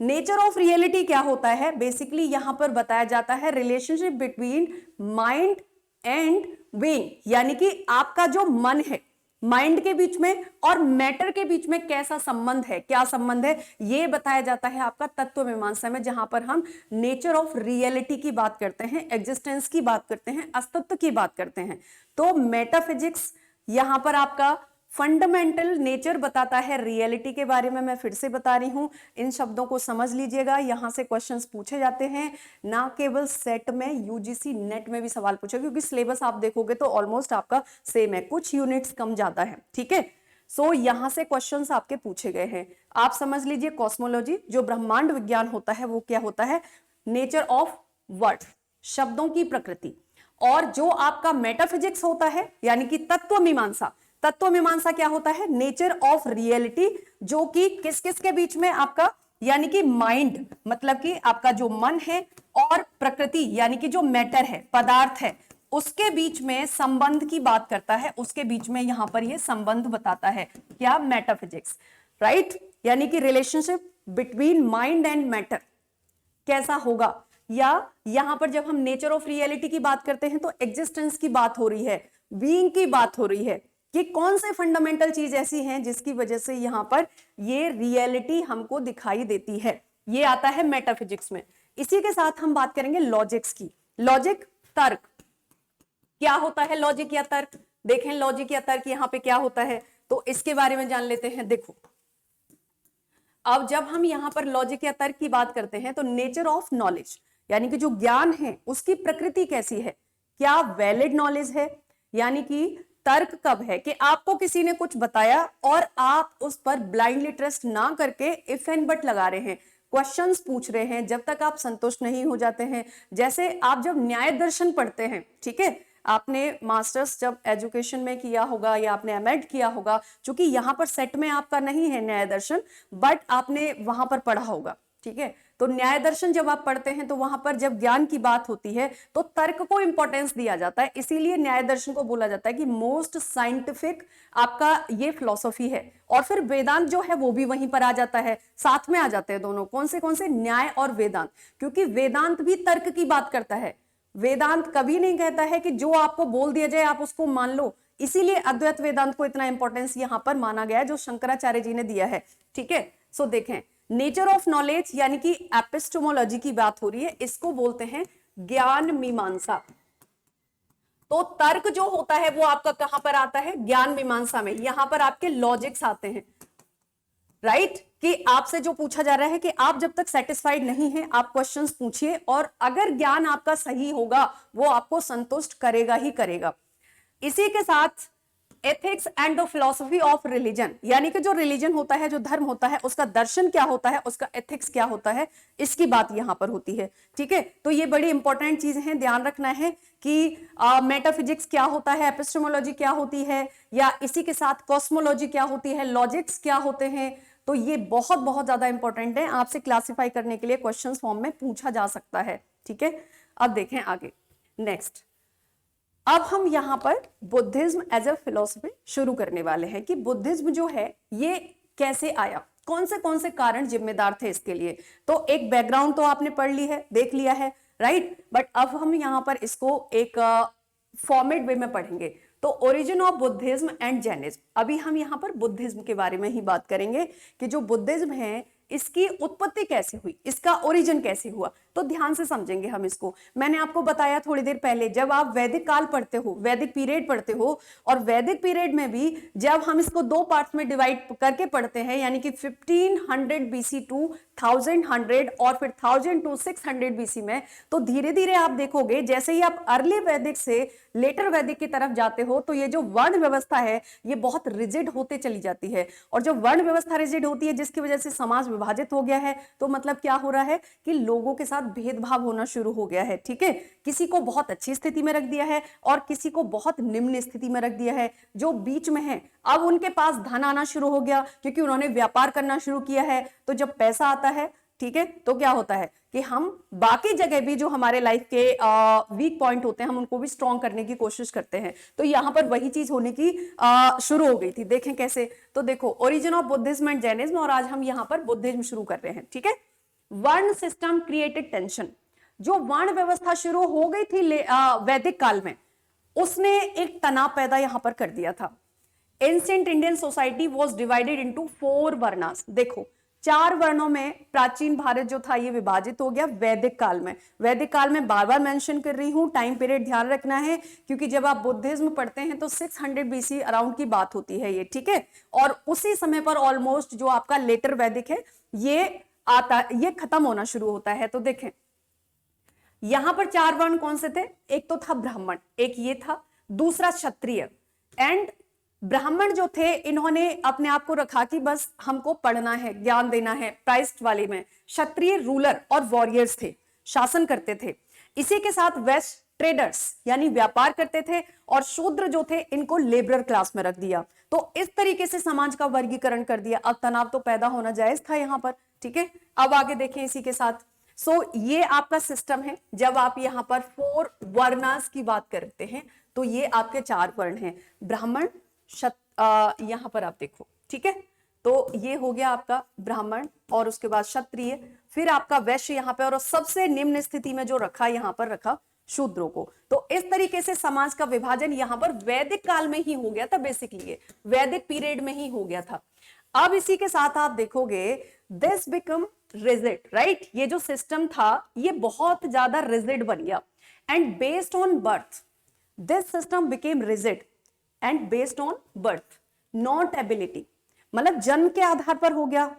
नेचर ऑफ रियलिटी क्या होता है, बेसिकली यहां पर बताया जाता है relationship between mind and being, यानी कि आपका जो मन है, माइंड के बीच में और मैटर के बीच में कैसा संबंध है, क्या संबंध है, ये बताया जाता है आपका तत्व मीमांसा में, जहां पर हम नेचर ऑफ रियलिटी की बात करते हैं, एग्जिस्टेंस की बात करते हैं, अस्तित्व की बात करते हैं। तो मेटाफिजिक्स यहां पर आपका फंडामेंटल नेचर बताता है रियलिटी के बारे में। मैं फिर से बता रही हूं, इन शब्दों को समझ लीजिएगा, यहां से क्वेश्चंस पूछे जाते हैं, ना केवल सेट में, यूजीसी नेट में भी सवाल पूछे, क्योंकि सिलेबस आप देखोगे तो ऑलमोस्ट आपका सेम है, कुछ यूनिट्स कम ज्यादा है, ठीक है। सो यहां से क्वेश्चंस आपके पूछे गए हैं। आप समझ लीजिए कॉस्मोलॉजी, जो ब्रह्मांड विज्ञान होता है वो क्या होता है, नेचर ऑफ वर्ड्स, शब्दों की प्रकृति। और जो आपका मेटाफिजिक्स होता है, यानी कि तत्व मीमांसा, तत्व मीमांसा क्या होता है, नेचर ऑफ रियलिटी, जो कि किस किस के बीच में आपका, यानी कि माइंड मतलब कि आपका जो मन है और प्रकृति यानी कि जो मैटर है, पदार्थ है, उसके बीच में संबंध की बात करता है, उसके बीच में यहां पर ये संबंध बताता है, क्या, मेटाफिजिक्स, राइट। यानी कि relationship between mind and matter कैसा होगा, या यहां पर जब हम नेचर ऑफ रियलिटी की बात करते हैं तो एग्जिस्टेंस की बात हो रही है, बीइंग की बात हो रही है, कि कौन से फंडामेंटल चीज ऐसी हैं जिसकी वजह से यहां पर ये रियलिटी हमको दिखाई देती है, ये आता है मेटाफिजिक्स में। इसी के साथ हम बात करेंगे लॉजिक्स की। लॉजिक, तर्क, क्या होता है लॉजिक या तर्क, देखें लॉजिक या तर्क यहां पे क्या होता है, तो इसके बारे में जान लेते हैं। देखो अब जब हम यहां पर लॉजिक या तर्क की बात करते हैं तो नेचर ऑफ नॉलेज, यानी कि जो ज्ञान है उसकी प्रकृति कैसी है, क्या वैलिड नॉलेज है, यानी कि तर्क कब है कि आपको किसी ने कुछ बताया और आप उस पर ब्लाइंडली ट्रस्ट ना करके इफ एंड बट लगा रहे हैं, क्वेश्चंस पूछ रहे हैं, जब तक आप संतुष्ट नहीं हो जाते हैं। जैसे आप जब न्याय दर्शन पढ़ते हैं, ठीक है, आपने मास्टर्स जब एजुकेशन में किया होगा या आपने एमएड किया होगा, क्योंकि यहां पर सेट में आपका नहीं है न्याय दर्शन, बट आपने वहां पर पढ़ा होगा, ठीक है। तो न्याय दर्शन जब आप पढ़ते हैं तो वहां पर जब ज्ञान की बात होती है तो तर्क को इंपॉर्टेंस दिया जाता है, इसीलिए न्याय दर्शन को बोला जाता है कि मोस्ट साइंटिफिक आपका ये फिलॉसफी है। और फिर वेदांत जो है वो भी वहीं पर आ जाता है, साथ में आ जाते हैं दोनों। कौन से न्याय और वेदांत, क्योंकि वेदांत भी तर्क की बात करता है। वेदांत कभी नहीं कहता है कि जो आपको बोल दिया जाए आप उसको मान लो, इसीलिए अद्वैत वेदांत को इतना इंपॉर्टेंस यहां पर माना गया है जो शंकराचार्य जी ने दिया है, ठीक है। सो देखें, नेचर ऑफ नॉलेज यानी कि एपिस्टेमोलॉजी की बात हो रही है, इसको बोलते हैं ज्ञान मीमांसा। तो तर्क जो होता है वो आपका कहां पर आता है, ज्ञान मीमांसा में। यहां पर आपके लॉजिक्स आते हैं, राइट कि आपसे जो पूछा जा रहा है कि आप जब तक सेटिस्फाइड नहीं हैं आप क्वेश्चंस पूछिए, और अगर ज्ञान आपका सही होगा वो आपको संतुष्ट करेगा ही करेगा। इसी के साथ ethics and the philosophy of religion, यानी कि जो रिलीजन होता है, जो धर्म होता है, उसका दर्शन क्या होता है, उसका एथिक्स क्या होता है, इसकी बात यहां पर होती है, ठीक है। तो ये बड़ी इंपॉर्टेंट चीजें हैं, ध्यान रखना है कि मेटाफिजिक्स क्या होता है, एपिस्टेमोलॉजी क्या होती है, या इसी के साथ कॉस्मोलॉजी क्या होती है, लॉजिक्स क्या होते हैं। तो ये बहुत बहुत ज्यादा इंपॉर्टेंट है, आपसे क्लासिफाई करने के लिए क्वेश्चन फॉर्म में पूछा जा सकता है, ठीक है। अब देखें आगे, नेक्स्ट अब हम यहां पर बुद्धिज्म एज ए फिलॉसफी शुरू करने वाले हैं कि बुद्धिज्म जो है ये कैसे आया, कौन से कारण जिम्मेदार थे इसके लिए। तो एक बैकग्राउंड तो आपने पढ़ ली है, देख लिया है, राइट। बट अब हम यहां पर इसको एक फॉर्मेट वे में पढ़ेंगे। तो origin of Buddhism and Jainism, अभी हम यहां पर बुद्धिज्म के बारे में ही बात करेंगे कि जो बुद्धिज्म है इसकी उत्पत्ति कैसे हुई, इसका ओरिजिन कैसे हुआ। तो ध्यान से समझेंगे हम इसको। मैंने आपको बताया थोड़ी देर पहले, जब आप वैदिक काल पढ़ते हो, वैदिक पीरियड पढ़ते हो, और वैदिक पीरियड में भी जब हम इसको दो पार्ट्स में डिवाइड करके पढ़ते हैं, यानी कि 1500 BC टू 1100 और फिर 1000 टू 600 BC में, तो धीरे धीरे आप देखोगे जैसे ही आप अर्ली वैदिक से लेटर वैदिक की तरफ जाते हो तो ये जो वर्ण व्यवस्था है ये बहुत रिजिड होते चली जाती है। और जो वर्ण व्यवस्था रिजिड होती है जिसकी वजह से समाज विभाजित हो गया है, तो मतलब क्या हो रहा है कि लोगों के साथ भेदभाव होना शुरू हो गया है, ठीक है। किसी को बहुत अच्छी स्थिति में रख दिया है और किसी को बहुत निम्न स्थिति में रख दिया है। जो बीच में है अब उनके पास धन आना शुरू हो गया क्योंकि उन्होंने व्यापार करना शुरू किया है। तो जब पैसा आता है, ठीक है, तो क्या होता है कि हम बाकी जगह भी जो हमारे लाइफ के वीक पॉइंट होते हैं हम उनको भी स्ट्रॉन्ग करने की कोशिश करते हैं। तो यहां पर वही चीज होने की शुरू हो गई थी। देखें कैसे, तो देखो origin of Buddhism and Jainism, और आज हम यहां पर बुद्धिज्म शुरू कर रहे हैं, ठीक है। वर्ण सिस्टम क्रिएटेड टेंशन, जो वर्ण व्यवस्था शुरू हो गई थी वैदिक काल में, उसने एक तनाव पैदा यहां पर कर दिया था। Ancient Indian society was divided into 4 varnas. देखो 4 वर्णों में प्राचीन भारत जो था ये विभाजित हो गया वैदिक काल में। वैदिक काल में बार बार मेंशन कर रही हूं, टाइम पीरियड ध्यान रखना है, क्योंकि जब आप बुद्धिज्म पढ़ते हैं तो 600 BC अराउंड की बात होती है ये, ठीक है। और उसी समय पर ऑलमोस्ट जो आपका लेटर वैदिक है ये खत्म होना शुरू होता है। तो देखें यहां पर 4 वर्ण कौन से थे, एक तो था ब्राह्मण, एक ये था, दूसरा क्षत्रिय। एंड ब्राह्मण जो थे इन्होंने अपने आप को रखा कि बस हमको पढ़ना है, ज्ञान देना है, प्राइस्ट वाले में। क्षत्रिय रूलर और वॉरियर्स थे, शासन करते थे। इसी के साथ वेस्ट ट्रेडर्स यानी व्यापार करते थे, और शूद्र जो थे इनको लेबरर क्लास में रख दिया। तो इस तरीके से समाज का वर्गीकरण कर दिया। अब तनाव तो पैदा होना जायज था यहां पर, ठीक है। अब आगे देखें इसी के साथ। ये आपका सिस्टम है। जब आप यहां पर 4 वर्णास की बात करते हैं तो ये आपके 4 वर्ण हैं, ब्राह्मण, यहां पर आप देखो, ठीक है। तो ये हो गया आपका ब्राह्मण, और उसके बाद क्षत्रिय, फिर आपका वैश्य यहां पे, और सबसे निम्न स्थिति में जो रखा यहां पर रखा शूद्रों को। तो इस तरीके से समाज का विभाजन यहां पर वैदिक काल में ही हो गया था, बेसिकली वैदिक पीरियड में ही हो गया था। अब इसी के साथ आप देखोगे दिस बिकम रिजिड, राइट। ये जो सिस्टम था ये बहुत ज्यादा रिजिड बन गया, and based on birth this system became rigid and based on birth not ability, मतलब जन्म के आधार पर हो गया।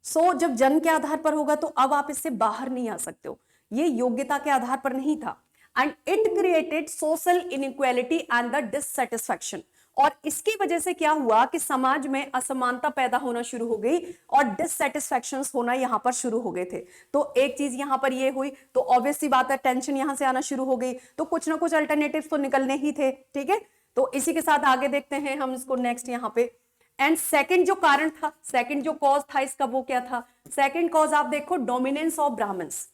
जब जन्म के आधार पर होगा तो अब आप इससे बाहर नहीं आ सकते हो, ये योग्यता के आधार पर नहीं था। And it created social inequality and the dissatisfaction, और इसकी वजह से क्या हुआ कि समाज में असमानता पैदा होना शुरू हो गई और डिससैटिस्फैक्शन होना यहां पर शुरू हो गए थे। तो एक चीज यहां पर ये हुई तो ऑब्वियस सी बात है टेंशन यहां से आना शुरू हो गई, तो कुछ ना कुछ अल्टरनेटिव्स तो निकलने ही थे, ठीक है। तो इसी के साथ आगे देखते हैं हम इसको नेक्स्ट यहाँ पे। एंड सेकंड जो कारण था, सेकंड जो कॉज था इसका, वो क्या था? सेकंड कॉज आप देखो, डोमिनेंस ऑफ ब्राह्मण्स।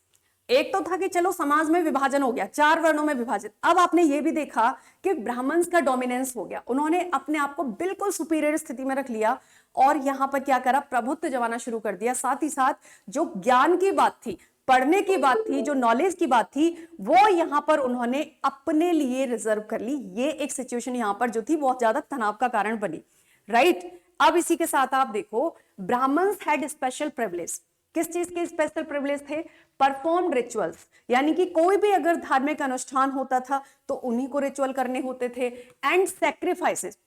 एक तो था कि चलो समाज में विभाजन हो गया, 4 वर्णों में विभाजित, अब आपने ये भी देखा कि ब्राह्मण्स का डोमिनेंस हो गया, उन्होंने अपने आप को बिल्कुल सुपीरियर स्थिति में रख लिया और यहां पर क्या करा, प्रभुत्व जमाना शुरू कर दिया। साथ ही साथ जो ज्ञान की बात थी, पढ़ने की बात थी, जो नॉलेज की बात थी, वो यहां पर उन्होंने अपने लिए रिजर्व कर ली। ये एक सिचुएशन यहां पर जो थी बहुत ज्यादा तनाव का कारण बनी, राइट। अब इसी के साथ आप देखो, ब्राह्मण्स हैड स्पेशल प्रिविलेज। किस चीज के स्पेशल प्रिविलेज थे? परफॉर्म रिचुअल्स, यानी कि कोई भी अगर धार्मिक अनुष्ठान होता था तो उन्हीं को रिचुअल करने होते थे। And sacrifices,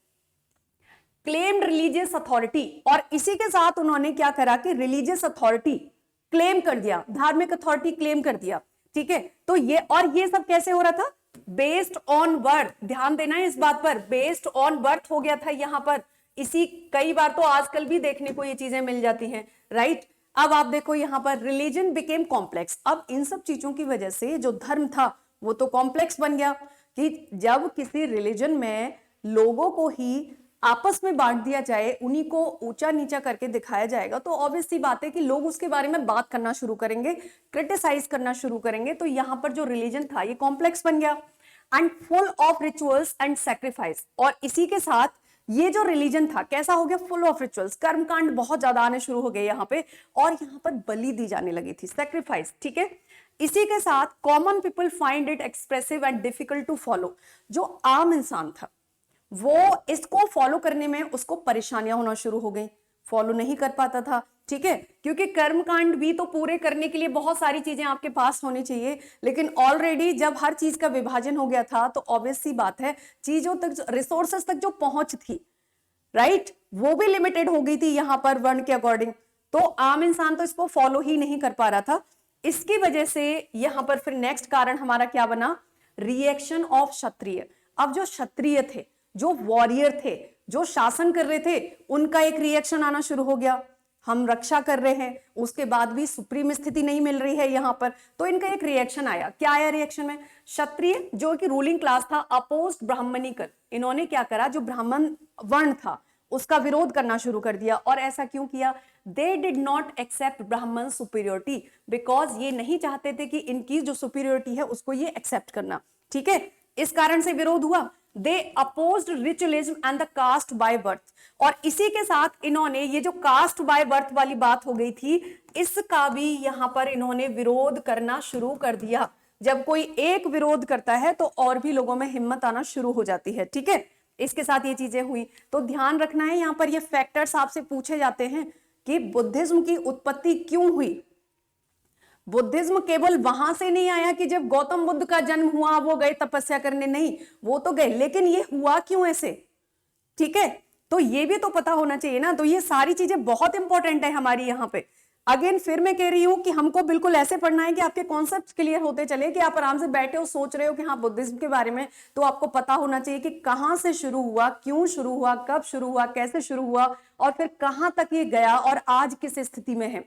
claimed religious authority, और इसी के साथ उन्होंने क्या करा कि रिलीजियस अथॉरिटी क्लेम कर दिया, धार्मिक अथॉरिटी क्लेम कर दिया, ठीक है। तो ये सब कैसे हो रहा था? बेस्ड ऑन बर्थ, ध्यान देना है इस बात पर, बेस्ड ऑन बर्थ हो गया था यहां पर। इसी कई बार तो आजकल भी देखने को ये चीजें मिल जाती हैं, राइट। अब आप देखो यहां पर रिलीजन बिकेम कॉम्प्लेक्स। अब इन सब चीजों की वजह से जो धर्म था वो तो कॉम्प्लेक्स बन गया, कि जब किसी रिलीजन में लोगों को ही आपस में बांट दिया जाए, उन्हीं को ऊंचा नीचा करके दिखाया जाएगा, तो ऑब्वियस सी बात है कि लोग उसके बारे में बात करना शुरू करेंगे, क्रिटिसाइज करना शुरू करेंगे। तो यहां पर जो रिलीजन था ये कॉम्प्लेक्स बन गया and full of rituals and sacrifice. और इसी के साथ ये जो रिलीजन था कैसा हो गया? फुल ऑफ रिचुअल्स, कर्मकांड बहुत ज्यादा आने शुरू हो गए यहाँ पे, और यहाँ पर बलि दी जाने लगी थी, सैक्रिफाइस, ठीक है। इसी के साथ common people find it expressive and difficult to follow. जो आम इंसान था वो इसको फॉलो करने में उसको परेशानियां होना शुरू हो गई, फॉलो नहीं कर पाता था, ठीक है। क्योंकि कर्मकांड भी तो पूरे करने के लिए बहुत सारी चीजें आपके पास होनी चाहिए, लेकिन ऑलरेडी जब हर चीज का विभाजन हो गया था तो ऑब्वियस सी बात है चीजों तक, रिसोर्सेस तक जो पहुंच थी, राइट, वो भी लिमिटेड हो गई थी यहां पर वर्ण के अकॉर्डिंग। तो आम इंसान तो इसको फॉलो ही नहीं कर पा रहा था। इसकी वजह से यहां पर फिर नेक्स्ट कारण हमारा क्या बना? रिएक्शन ऑफ क्षत्रिय। अब जो क्षत्रिय थे, जो वॉरियर थे, जो शासन कर रहे थे, उनका एक रिएक्शन आना शुरू हो गया। हम रक्षा कर रहे हैं, उसके बाद भी सुप्रीम स्थिति नहीं मिल रही है यहां पर, तो इनका एक रिएक्शन आया। क्या आया रिएक्शन में? क्षत्रिय जो कि रूलिंग क्लास था, अपोज्ड ब्राह्मणिकल, इन्होंने क्या करा, जो ब्राह्मण वर्ण था उसका विरोध करना शुरू कर दिया। और ऐसा क्यों किया? दे डिड नॉट एक्सेप्ट ब्राह्मण सुपीरियोरिटी, बिकॉज ये नहीं चाहते थे कि इनकी जो सुपीरियोरिटी है उसको ये एक्सेप्ट करना, ठीक है। इस कारण से विरोध हुआ। They opposed ritualism and the caste by birth, और इसी के साथ इन्होंने ये जो कास्ट बाय बर्थ वाली बात हो गई थी, इसका भी यहां पर इन्होंने विरोध करना शुरू कर दिया। जब कोई एक विरोध करता है तो और भी लोगों में हिम्मत आना शुरू हो जाती है, ठीक है। इसके साथ ये चीजें हुई। तो ध्यान रखना है यहां पर ये फैक्टर्स आपसे पूछे जाते हैं कि बुद्धिज्म की उत्पत्ति क्यों हुई। बुद्धिज्म केवल वहां से नहीं आया कि जब गौतम बुद्ध का जन्म हुआ वो गए तपस्या करने, नहीं, वो तो गए, लेकिन ये हुआ क्यों ऐसे, ठीक है। तो ये भी तो पता होना चाहिए ना। तो ये सारी चीजें बहुत इंपॉर्टेंट है हमारी यहाँ पे। अगेन फिर मैं कह रही हूं कि हमको बिल्कुल ऐसे पढ़ना है कि आपके कॉन्सेप्ट क्लियर होते चले, कि आप आराम से बैठे हो सोच रहे हो कि हाँ बुद्धिज्म के बारे में, तो आपको पता होना चाहिए कि कहां से शुरू हुआ, क्यों शुरू हुआ, कब शुरू हुआ, कैसे शुरू हुआ, और फिर कहां तक ये गया और आज किस स्थिति में है।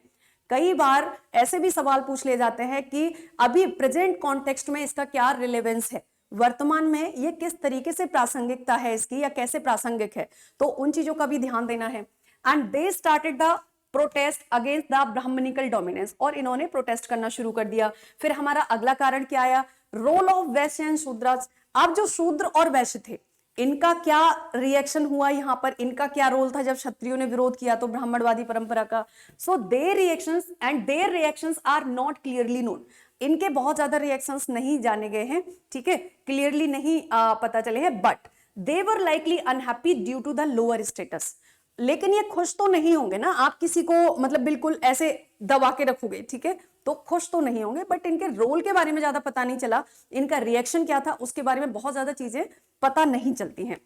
कई बार ऐसे भी सवाल पूछ ले जाते हैं कि अभी प्रेजेंट कॉन्टेक्स्ट में इसका क्या रिलेवेंस है, वर्तमान में ये किस तरीके से प्रासंगिकता है इसकी, या कैसे प्रासंगिक है। तो उन चीजों का भी ध्यान देना है। And they started the protest against the Brahmanical dominance, और इन्होंने प्रोटेस्ट करना शुरू कर दिया। फिर हमारा अगला कारण क्या आया? Role of Vysya and Shudras. अब जो शूद्र और वैश्य थे इनका क्या रिएक्शन हुआ यहाँ पर, इनका क्या रोल था जब क्षत्रियों ने विरोध किया तो ब्राह्मणवादी परंपरा का। So their reactions and their reactions are not clearly known. इनके बहुत ज्यादा रिएक्शंस नहीं जाने गए हैं, ठीक है, क्लियरली नहीं पता चले हैं, but they were likely unhappy due to the lower status. लेकिन ये खुश तो नहीं होंगे ना, आप किसी को मतलब बिल्कुल ऐसे दबा के रखोगे, ठीक है, तो खुश तो नहीं होंगे। बट इनके रोल के बारे में ज्यादा पता नहीं चला, इनका रिएक्शन क्या था उसके बारे में बहुत ज्यादा चीजें पता नहीं चलती हैं।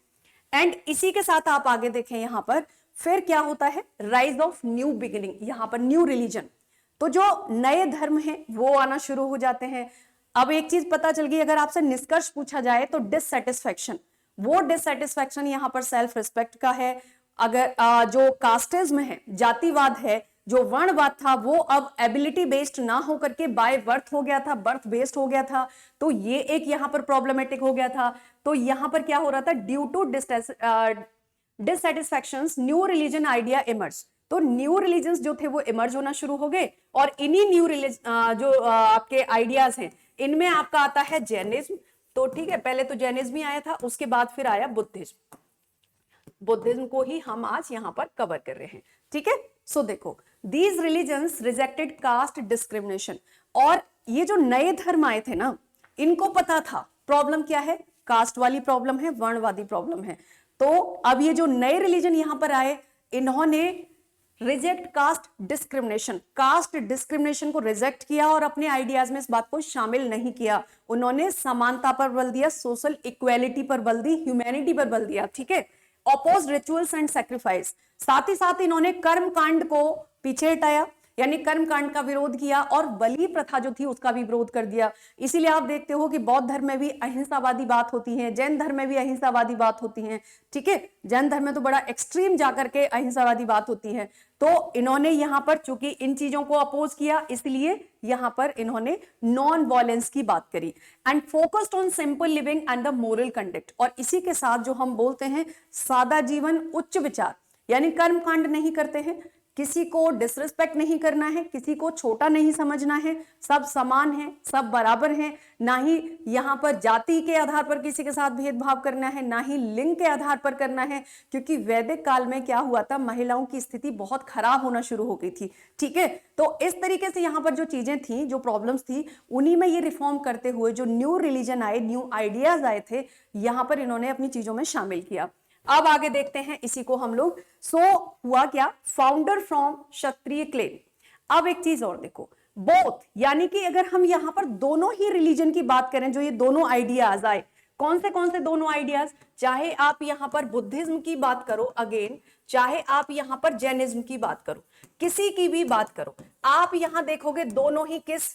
एंड इसी के साथ आप आगे देखें यहां पर फिर क्या होता है? राइज ऑफ न्यू बिगिनिंग, यहां पर न्यू रिलीजन। तो जो नए धर्म हैं वो आना शुरू हो जाते हैं। अब एक चीज पता चल गई, अगर आपसे निष्कर्ष पूछा जाए तो डिससेटिस्फैक्शन, वो डिससेटिस्फैक्शन यहां पर सेल्फ रिस्पेक्ट का है। अगर जो कास्टिज्म है, जातिवाद है, जो वर्णवाद था, वो अब एबिलिटी बेस्ड ना हो करके बाय बर्थ हो गया था, बर्थ बेस्ड हो गया था। तो ये एक यहां पर प्रॉब्लमेटिक हो गया था। तो यहां पर क्या हो रहा था? Due to dissatisfactions, new religion idea emerge. तो न्यू रिलीजन्स जो थे वो इमर्ज होना शुरू हो गए और इन्हीं न्यू जो आपके आइडियाज हैं इनमें आपका आता है जैनिज्म। तो ठीक है, पहले तो जैनिज्म ही आया था, उसके बाद फिर आया बुद्धिज्म। बुद्धिज्म को ही हम आज यहां पर कवर कर रहे हैं। ठीक है, सो देखो, these religions rejected caste discrimination. और ये जो नए धर्म आए थे ना, इनको पता था प्रॉब्लम क्या है, कास्ट वाली प्रॉब्लम है, वर्णवादी प्रॉब्लम है। तो अब ये जो नए रिलीजन यहां पर आए, इन्होंने reject caste discrimination, caste discrimination को रिजेक्ट किया और अपने आइडियाज में इस बात को शामिल नहीं किया। उन्होंने समानता पर बल दिया, सोशल इक्वेलिटी पर बल दी, ह्यूमैनिटी पर बल दिया। ठीक है, ऑपोज रिचुअल्स एंड सैक्रिफाइस, साथ ही साथ इन्होंने कर्म कांड को पीछे हटाया, यानी कर्म कांड का विरोध किया और बलि प्रथा जो थी उसका भी विरोध कर दिया। इसीलिए आप देखते हो कि बौद्ध धर्म में भी अहिंसावादी बात होती है, जैन धर्म में भी अहिंसावादी बात होती है। ठीक है, जैन धर्म में तो बड़ा एक्सट्रीम जाकर के अहिंसावादी बात होती है। तो इन्होंने यहां पर चूंकि इन चीजों को अपोज किया, इसलिए यहां पर इन्होंने नॉन वायलेंस की बात करी and focused on simple living and the moral conduct. और इसी के साथ जो हम बोलते हैं सादा जीवन, उच्च विचार, यानी कर्म कांड नहीं करते हैं, किसी को डिसरिस्पेक्ट नहीं करना है, किसी को छोटा नहीं समझना है, सब समान है, सब बराबर हैं, ना ही यहाँ पर जाति के आधार पर किसी के साथ भेदभाव करना है, ना ही लिंग के आधार पर करना है। क्योंकि वैदिक काल में क्या हुआ था, महिलाओं की स्थिति बहुत खराब होना शुरू हो गई थी। ठीक है, तो इस तरीके से यहाँ पर जो चीजें थी, जो प्रॉब्लम्स थी, उन्हीं में ये रिफॉर्म करते हुए जो न्यू रिलीजन आए, न्यू आइडियाज आए थे, यहाँ पर इन्होंने अपनी चीजों में शामिल किया। अब आगे देखते हैं इसी को हम लोग। सो हुआ क्या, फाउंडर फ्रॉम क्षत्रिय क्लेम। अब एक चीज और देखो, बोथ, यानी कि अगर हम यहां पर दोनों ही रिलीजन की बात करें, जो ये दोनों आइडियाज आए, कौन से दोनों आइडियाज, चाहे आप यहां पर बुद्धिज्म की बात करो अगेन, चाहे आप यहां पर जैनिज्म की बात करो, किसी की भी बात करो, आप यहां देखोगे दोनों ही किस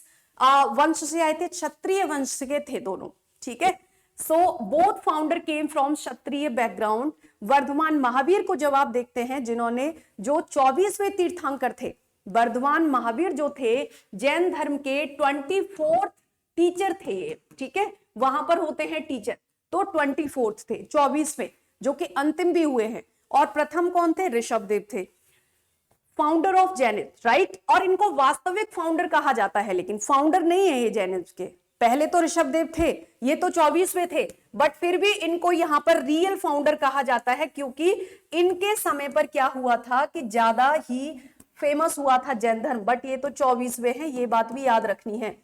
वंश से आए थे, क्षत्रिय वंश के थे दोनों। ठीक है, so both founder came from Kshatriya background. Vardhamana Mahavira को जब आप देखते हैं, जिन्होंने जो 24वें तीर्थंकर थे, वर्धमान महावीर जो थे जैन धर्म के 24th टीचर थे। ठीक है, वहां पर होते हैं टीचर, तो 24th थे, 24वें, जो कि अंतिम भी हुए हैं। और प्रथम कौन थे, ऋषभदेव थे, फाउंडर ऑफ जैनिज्म, राइट। और इनको वास्तविक फाउंडर कहा जाता है, लेकिन फाउंडर नहीं है ये जैनिज्म के। पहले तो ऋषभदेव थे, ये तो 24वें थे, बट फिर भी इनको यहां पर रियल फाउंडर कहा जाता है, क्योंकि इनके समय पर क्या हुआ था कि ज्यादा ही फेमस हुआ था जैन धर्म, बट ये तो 24वें हैं, ये बात भी याद रखनी है।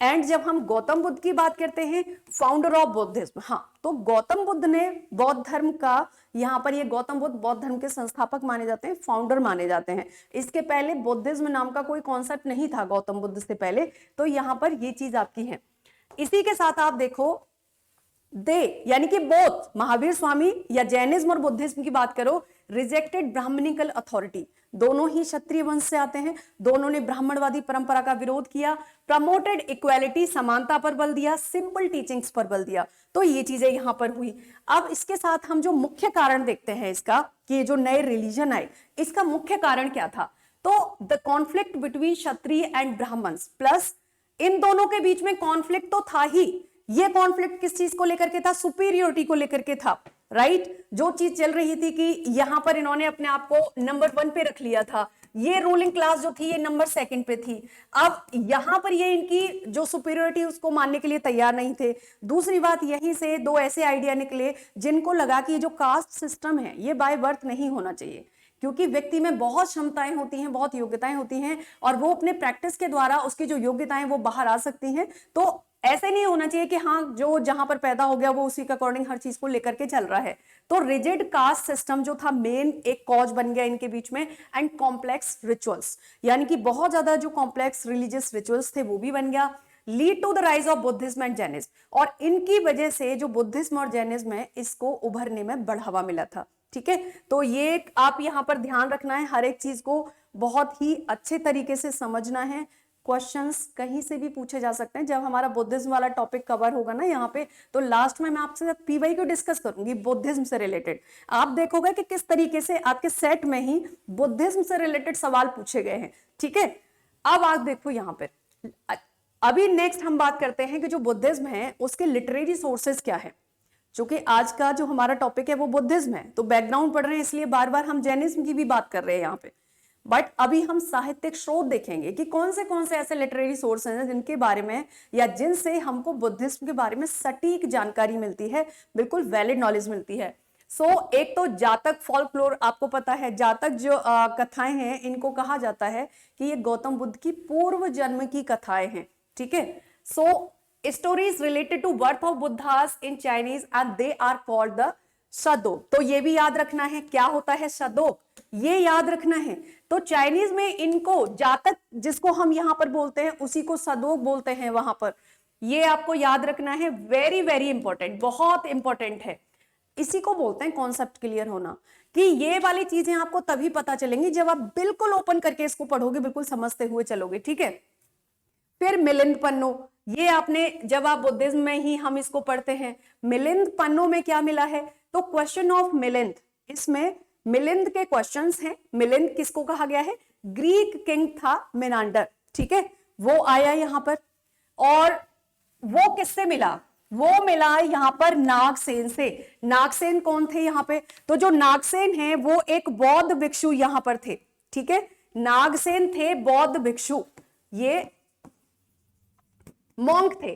एंड जब हम गौतम बुद्ध की बात करते हैं, फाउंडर ऑफ बुद्धिज्म, हाँ, तो गौतम बुद्ध ने बौद्ध धर्म का, यहाँ पर ये गौतम बुद्ध बौद्ध धर्म के संस्थापक माने जाते हैं, फाउंडर माने जाते हैं। इसके पहले बुद्धिज्म नाम का कोई कॉन्सेप्ट नहीं था गौतम बुद्ध से पहले, तो यहाँ पर ये चीज आपकी है। इसी के साथ आप देखो, दे यानी कि बोथ, महावीर स्वामी या जैनिज्म और बुद्धिज्म की बात करो, रिजेक्टेड ब्राह्मणिकल अथॉरिटी, दोनों ही क्षत्रिय वंश से आते हैं, दोनों ने ब्राह्मणवादी परंपरा का विरोध किया, प्रमोटेड इक्वालिटी, समानता पर बल दिया, सिंपल टीचिंग्स पर बल दिया। तो ये चीजें यहां पर हुई। अब इसके साथ हम जो मुख्य कारण देखते हैं इसका, कि जो नए रिलीजन आए, इसका मुख्य कारण क्या था, तो the conflict between Kshatriya and Brahmans, plus इन दोनों के बीच में कॉन्फ्लिक्ट तो था ही। ये कॉन्फ्लिक्ट किस चीज को लेकर के था, सुपीरियोरिटी को लेकर के था, राइट। जो चीज चल रही थी कि यहां पर इन्होंने अपने आप को नंबर 1 पे रख लिया था, ये रूलिंग क्लास जो थी ये नंबर 2 पे थी। अब यहां पर ये इनकी जो सुपीरियोरिटी उसको मानने के लिए तैयार नहीं थे। दूसरी बात, यहीं से दो ऐसे आइडिया निकले जिनको लगा कि जो कास्ट सिस्टम है ये बाय बर्थ नहीं होना चाहिए, क्योंकि व्यक्ति में बहुत क्षमताएं होती हैं, बहुत योग्यताएं होती हैं, और वो अपने प्रैक्टिस के द्वारा उसकी जो योग्यताएं वो बाहर आ सकती हैं। तो ऐसे नहीं होना चाहिए कि हाँ, जो जहां पर पैदा हो गया वो उसी के अकॉर्डिंग हर चीज को लेकर के चल रहा है। तो रिजिड कास्ट सिस्टम जो था मेन एक कॉज बन गया इनके बीच में, एंड कॉम्प्लेक्स रिचुअल्स, यानी कि बहुत ज्यादा जो कॉम्प्लेक्स रिलीजियस रिचुअल्स थे वो भी बन गया, lead to the rise of Buddhism and Jainism. और इनकी वजह से जो बुद्धिज्म और जैनिज्म है इसको उभरने में बढ़ावा मिला था। ठीक है, तो ये आप यहां पर ध्यान रखना है, हर एक चीज को बहुत ही अच्छे तरीके से समझना है। क्वेश्चंस कहीं से भी पूछे जा सकते हैं। जब हमारा बुद्धिज्म वाला टॉपिक कवर होगा ना यहाँ पे, तो लास्ट में मैं आपसे पीवाई को डिस्कस करूंगी बुद्धिज्म से रिलेटेड। आप देखोगे कि किस तरीके से आपके सेट में ही बुद्धिज्म से रिलेटेड सवाल पूछे गए हैं। ठीक है, अब आप देखो यहाँ पे, अभी नेक्स्ट हम बात करते हैं कि जो बुद्धिज्म है उसके लिटरेरी सोर्सेज क्या है। क्योंकि आज का जो हमारा टॉपिक है वो बुद्धिज्म है, तो बैकग्राउंड पढ़ रहे हैं इसलिए बार बार हम जैनिज्म की भी बात कर रहे हैं यहाँ पे। बट अभी हम साहित्यिक स्रोत देखेंगे कि कौन से ऐसे लिटरेरी सोर्स हैं जिनके बारे में या जिनसे हमको बुद्धिज्म के बारे में सटीक जानकारी मिलती है, बिल्कुल वैलिड नॉलेज मिलती है। एक तो जातक फॉल्कलोर, आपको पता है जातक जो कथाएं हैं इनको कहा जाता है कि ये गौतम बुद्ध की पूर्व जन्म की कथाएं हैं, ठीक है। Stories related to birth of Buddha's in Chinese and they are called the शदोक। तो ये भी याद रखना है क्या होता है शदोक, ये याद रखना है। तो चाइनीज में इनको जातक जिसको हम यहां पर बोलते हैं उसी को शदोक बोलते हैं वहां पर, ये आपको याद रखना है। वेरी वेरी इंपॉर्टेंट, बहुत इंपॉर्टेंट है। इसी को बोलते हैं कॉन्सेप्ट क्लियर होना, कि ये वाली चीजें आपको तभी पता चलेंगी जब आप बिल्कुल ओपन करके इसको पढ़ोगे, बिल्कुल समझते हुए चलोगे, ठीक है। फिर मिलिंद पन्नो, ये आपने जब आप बुद्धिज्म में ही हम इसको पढ़ते हैं, मिलिंद पन्नो में क्या मिला है, तो क्वेश्चन ऑफ मिलिंद, इसमें मिलिंद के क्वेश्चंस हैं। मिलिंद किसको कहा गया है, ग्रीक किंग था मेनांडर, ठीक है, वो आया यहां पर। और वो किससे मिला, वो मिला यहां पर नागसेन से। नागसेन कौन थे यहां पे, तो जो नागसेन है वो एक बौद्ध भिक्षु यहां पर थे, ठीक है। नागसेन थे बौद्ध भिक्षु, ये मॉन्क थे,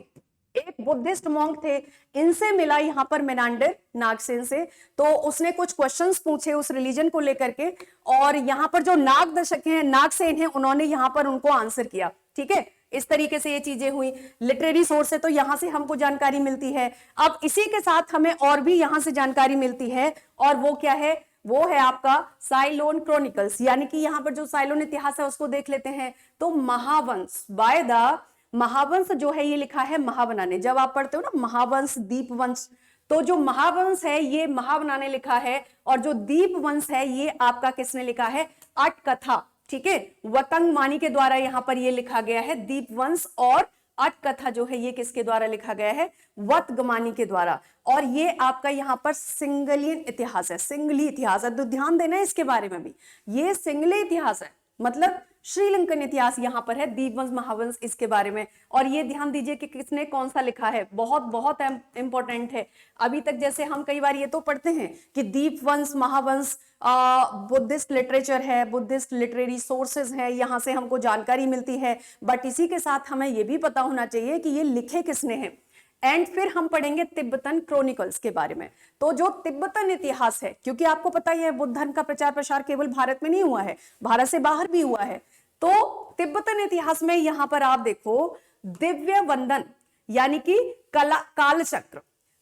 एक बुद्धिस्ट मॉन्क थे। इनसे मिला यहां पर मेनांडर नागसेन से। तो उसने कुछ क्वेश्चंस पूछे उस रिलीजन को लेकर के, और यहां पर जो नागदर्शक हैं, नागसेन हैं, उन्होंने यहां पर उनको आंसर किया, ठीक है। इस तरीके से ये चीजें हुई। लिटरेरी सोर्स है तो यहां से हमको जानकारी मिलती है। अब इसी के साथ हमें और भी यहां से जानकारी मिलती है, और वो क्या है, वो है आपका साइलोन क्रॉनिकल्स, यानी कि यहां पर जो साइलोन इतिहास है उसको देख लेते हैं। तो महावंश बाय द, महावंश जो है ये लिखा है महावना ने। जब आप पढ़ते हो ना महावंश दीपवंश, तो जो महावंश है ये महावना ने लिखा है, और जो दीपवंश है ये आपका किसने लिखा है, अटकथा, ठीक है, वतंग मानी के द्वारा यहां पर ये लिखा गया है दीपवंश। और अटकथा जो है ये किसके द्वारा लिखा गया है, वतगमानी के द्वारा। और ये आपका यहां पर सिंगलियन इतिहास है, सिंगली इतिहास है, तो ध्यान देना है इसके बारे में भी, ये सिंगली इतिहास है, मतलब श्रीलंकन इतिहास यहां पर है, दीपवंश महावंश इसके बारे में। और ये ध्यान दीजिए कि किसने कौन सा लिखा है, बहुत बहुत इंपॉर्टेंट है। अभी तक जैसे हम कई बार ये तो पढ़ते हैं कि दीपवंश महावंश बुद्धिस्ट लिटरेचर है, बुद्धिस्ट लिटरेरी सोर्सेज है, यहां से हमको जानकारी मिलती है। बट इसी के साथ हमें ये भी पता होना चाहिए कि ये लिखे किसने हैं। एंड फिर हम पढ़ेंगे तिब्बतन क्रॉनिकल्स के बारे में। तो जो तिब्बतन इतिहास है, क्योंकि आपको पता ही है बुद्ध धर्म का प्रचार प्रसार केवल भारत में नहीं हुआ है, भारत से बाहर भी हुआ है। तो तिब्बतन इतिहास में यहां पर आप देखो दिव्य वंदन, यानी कि काल चक्र,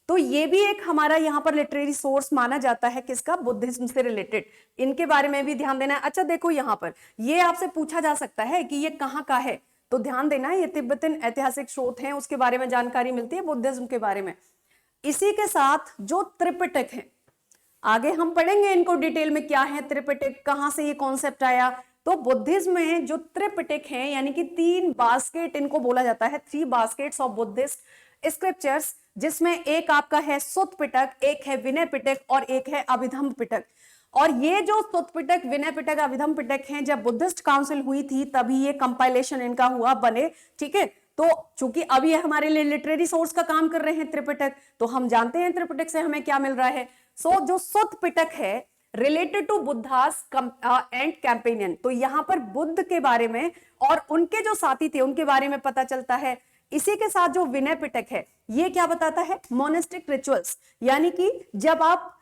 तो ये भी एक हमारा यहां पर लिटरेरी सोर्स माना जाता है, किसका, बुद्धिज्म से रिलेटेड। इनके बारे में भी ध्यान देना है। अच्छा देखो यहां पर ये आपसे पूछा जा सकता है कि ये कहां का है, तो ध्यान देना है ये तिब्बतन ऐतिहासिक स्रोत हैं, उसके बारे में जानकारी मिलती है बुद्धिज्म के बारे में। इसी के साथ जो त्रिपिटक है, आगे हम पढ़ेंगे इनको डिटेल में क्या है त्रिपिटक, कहां से ये कॉन्सेप्ट आया। तो बुद्धिज्म में जो त्रिपिटक है, यानी कि 3 बास्केट इनको बोला जाता है, 3 बास्केट्स ऑफ बुद्धिस्ट स्क्रिप्चर्स, जिसमें एक आपका है सुत्त पिटक, एक है विनय पिटक और एक है अभिधम्म पिटक। और ये जो सुत्त पिटक, विनय पिटक, अभिधम्म पिटक हैं, जब बुद्धिस्ट काउंसिल हुई थी तभी ये कंपाइलेशन इनका हुआ, बने, ठीक है। तो चूंकि अब ये हमारे लिए लिटरेरी सोर्स का काम कर रहे हैं त्रिपिटक, तो हम जानते हैं त्रिपिटक से हमें क्या मिल रहा है। जो सुत्त पिटक है related to Buddhas and companion, तो यहां पर बुद्ध के बारे में और उनके जो साथी थे उनके बारे में पता चलता है। इसी के साथ जो विनय पिटक है ये क्या बताता है, मोनेस्टिक रिचुअल्स, यानी कि जब आप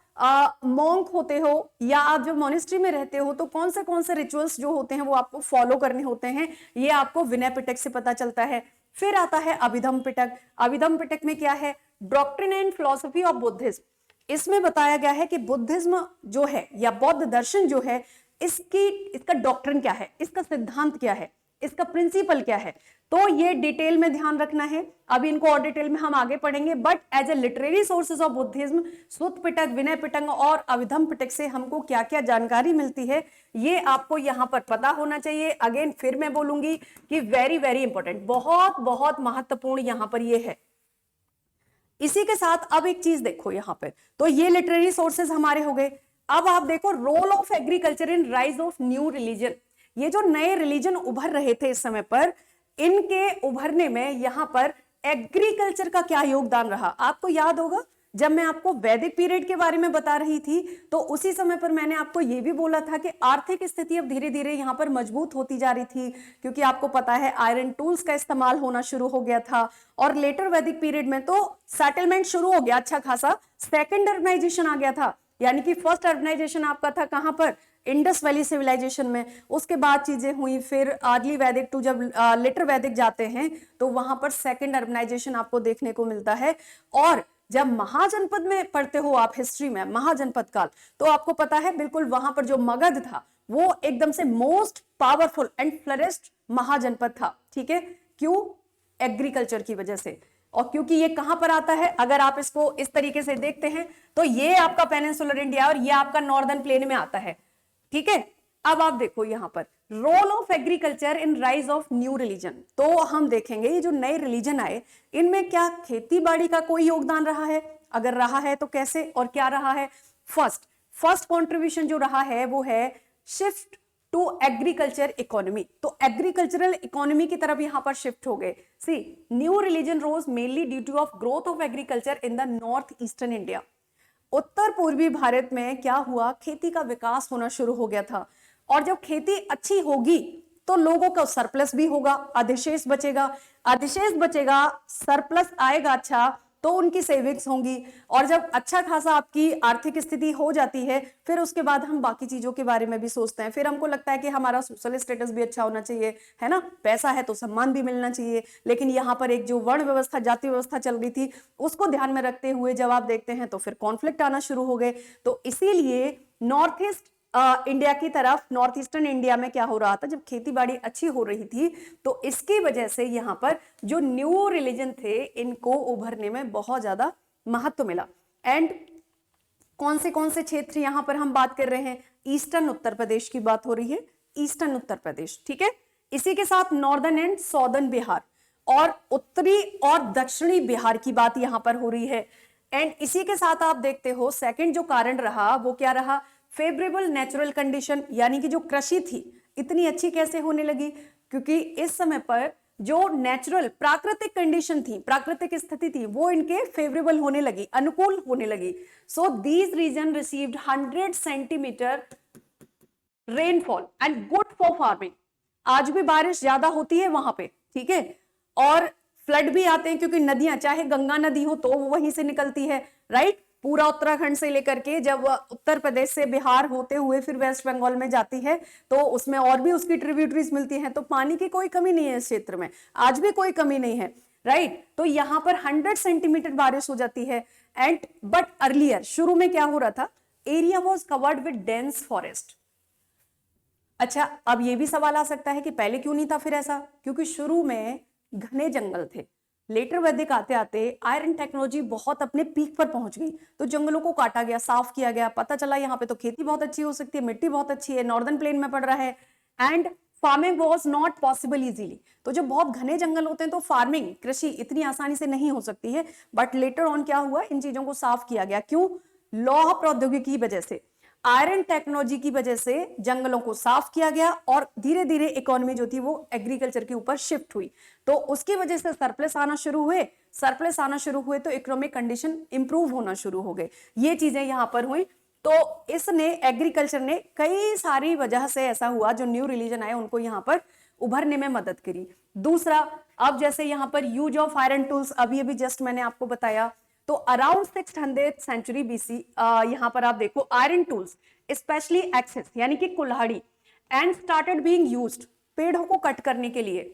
मॉन्क होते हो या आप जब मोनेस्ट्री में रहते हो तो कौन से रिचुअल्स जो होते हैं वो आपको फॉलो करने होते हैं, ये आपको विनय पिटक से पता चलता है। फिर आता है अभिधम्म पिटक। अभिधम्म पिटक में क्या है, doctrine and philosophy of Buddhism. इसमें बताया गया है कि बुद्धिज्म जो है या बौद्ध दर्शन जो है, इसका डॉक्ट्रिन क्या है, इसका सिद्धांत क्या है, इसका प्रिंसिपल क्या है। तो ये डिटेल में ध्यान रखना है। अभी इनको और डिटेल में हम आगे पढ़ेंगे, but as a literary sources of Buddhism Sutta Pitaka, Vinaya Pitaka और अभिधम्म पिटक से हमको क्या क्या जानकारी मिलती है ये आपको यहां पर पता होना चाहिए। अगेन फिर मैं बोलूंगी कि वेरी वेरी इंपॉर्टेंट, बहुत बहुत महत्वपूर्ण यहां पर ये है। इसी के साथ अब एक चीज देखो यहां पर, तो ये लिटरेरी सोर्सेज हमारे हो गए। अब आप देखो role of agriculture in rise of new religion. ये जो नए रिलीजन उभर रहे थे इस समय पर, इनके उभरने में यहां पर एग्रीकल्चर का क्या योगदान रहा। आपको याद होगा जब मैं आपको वैदिक पीरियड के बारे में बता रही थी तो उसी समय पर मैंने आपको यह भी बोला था कि आर्थिक स्थिति अब धीरे धीरे यहाँ पर मजबूत होती जा रही थी, क्योंकि आपको पता है आयरन टूल्स का इस्तेमाल होना शुरू हो गया था। और लेटर वैदिक पीरियड में तो सेटलमेंट शुरू हो गया अच्छा खासा, सेकेंड अर्बनाइजेशन आ गया था, यानी कि फर्स्ट अर्बनाइजेशन आपका था कहां पर, इंडस वैली सिविलाइजेशन में। उसके बाद चीजें हुई, फिर अर्ली वैदिक टू जब लेटर वैदिक जाते हैं तो वहां पर सेकंड अर्बनाइजेशन आपको देखने को मिलता है। और जब महाजनपद में पढ़ते हो आप हिस्ट्री में, महाजनपद काल, तो आपको पता है बिल्कुल वहां पर जो मगध था वो एकदम से मोस्ट पावरफुल एंड फ्लरिश्ड महाजनपद था। ठीक है, क्यों? एग्रीकल्चर की वजह से। और क्योंकि ये कहां पर आता है, अगर आप इसको इस तरीके से देखते हैं तो ये आपका पेनिनसुलर इंडिया और ये आपका नॉर्दर्न प्लेन में आता है। ठीक है, अब आप देखो यहां पर role of agriculture in rise of new religion. तो हम देखेंगे ये जो नए रिलीजन आए इनमें क्या खेती बाड़ी का कोई योगदान रहा है, अगर रहा है तो कैसे और क्या रहा है। फर्स्ट कंट्रीब्यूशन जो रहा है वो है शिफ्ट टू एग्रीकल्चर इकोनॉमी। तो एग्रीकल्चरल इकोनॉमी की तरफ यहां पर शिफ्ट हो गए। See new religion rose mainly due to of growth of agriculture in the north eastern India. उत्तर पूर्वी भारत में क्या हुआ, खेती का विकास होना शुरू हो गया था। और जब खेती अच्छी होगी तो लोगों का सरप्लस भी होगा, अधिशेष बचेगा, अधिशेष बचेगा, सरप्लस आएगा अच्छा तो उनकी सेविंग्स होंगी। और जब अच्छा खासा आपकी आर्थिक स्थिति हो जाती है फिर उसके बाद हम बाकी चीजों के बारे में भी सोचते हैं। फिर हमको लगता है कि हमारा सोशल स्टेटस भी अच्छा होना चाहिए, है ना, पैसा है तो सम्मान भी मिलना चाहिए। लेकिन यहाँ पर एक जो वर्ण व्यवस्था, जाति व्यवस्था चल रही थी उसको ध्यान में रखते हुए जब आप देखते हैं तो फिर कॉन्फ्लिक्ट आना शुरू हो गए। तो इसीलिए नॉर्थ ईस्ट इंडिया की तरफ, नॉर्थ ईस्टर्न इंडिया में क्या हो रहा था, जब खेती बाड़ी अच्छी हो रही थी तो इसकी वजह से यहाँ पर जो न्यू रिलीजन थे इनको उभरने में बहुत ज्यादा महत्व मिला। एंड कौन से क्षेत्र यहाँ पर हम बात कर रहे हैं, ईस्टर्न उत्तर प्रदेश की बात हो रही है, ईस्टर्न उत्तर प्रदेश। ठीक है, इसी के साथ नॉर्दर्न एंड सॉर्दर्न बिहार और उत्तरी और दक्षिणी बिहार की बात यहाँ पर हो रही है। एंड इसी के साथ आप देखते हो सेकंड जो कारण रहा वो क्या रहा, फेवरेबल नेचुरल कंडीशन, यानी कि जो कृषि थी इतनी अच्छी कैसे होने लगी, क्योंकि इस समय पर जो नेचुरल प्राकृतिक कंडीशन थी, प्राकृतिक स्थिति थी वो इनके फेवरेबल होने लगी, अनुकूल होने लगी। So these region received 100 centimetre rainfall and good for farming. आज भी बारिश ज्यादा होती है वहां पे, ठीक है, और फ्लड भी आते हैं क्योंकि नदियां, चाहे गंगा नदी हो तो वो वहीं से निकलती है, राइट। पूरा उत्तराखंड से लेकर के जब उत्तर प्रदेश से बिहार होते हुए फिर वेस्ट बंगाल में जाती है तो उसमें और भी उसकी ट्रिब्यूटरीज मिलती हैं। तो पानी की कोई कमी नहीं है इस क्षेत्र में, आज भी कोई कमी नहीं है, राइट। तो यहाँ पर 100 सेंटीमीटर बारिश हो जाती है। एंड बट अर्लियर, शुरू में क्या हो रहा था, area was covered with dense forest. अच्छा, अब ये भी सवाल आ सकता है कि पहले क्यों नहीं था फिर ऐसा, क्योंकि शुरू में घने जंगल थे। लेटर वैदिक आते आते आयरन टेक्नोलॉजी बहुत अपने पीक पर पहुंच गई तो जंगलों को काटा गया, साफ किया गया, पता चला यहाँ पे तो खेती बहुत अच्छी हो सकती है, मिट्टी बहुत अच्छी है, नॉर्दर्न प्लेन में पड़ रहा है, and farming was not possible easily. तो जब बहुत घने जंगल होते हैं तो फार्मिंग, कृषि इतनी आसानी से नहीं हो सकती है। बट लेटर ऑन क्या हुआ, इन चीजों को साफ किया गया, क्यों, लौह प्रौद्योगिकी की वजह से, आयरन टेक्नोलॉजी की वजह से जंगलों को साफ किया गया और धीरे धीरे इकोनॉमी जो थी वो एग्रीकल्चर के ऊपर शिफ्ट हुई। तो उसकी वजह से सरप्लस आना शुरू हुए तो इकोनॉमिक कंडीशन इंप्रूव होना शुरू हो गए। ये चीजें यहां पर हुई। तो इसने, एग्रीकल्चर ने कई सारी वजह से ऐसा हुआ, जो न्यू रिलीजन आए उनको यहां पर उभरने में मदद करी। दूसरा, अब जैसे यहां पर यूज ऑफ आयरन टूल्स, अभी जस्ट मैंने आपको बताया, तो अराउंड 600 सेंचुरी बीसी यहां पर आप देखो आयरन टूल्स स्पेशली एक्सेस यानी कि कुल्हाड़ी एंड स्टार्टेड बीइंग यूज्ड, पेड़ों को कट करने के लिए।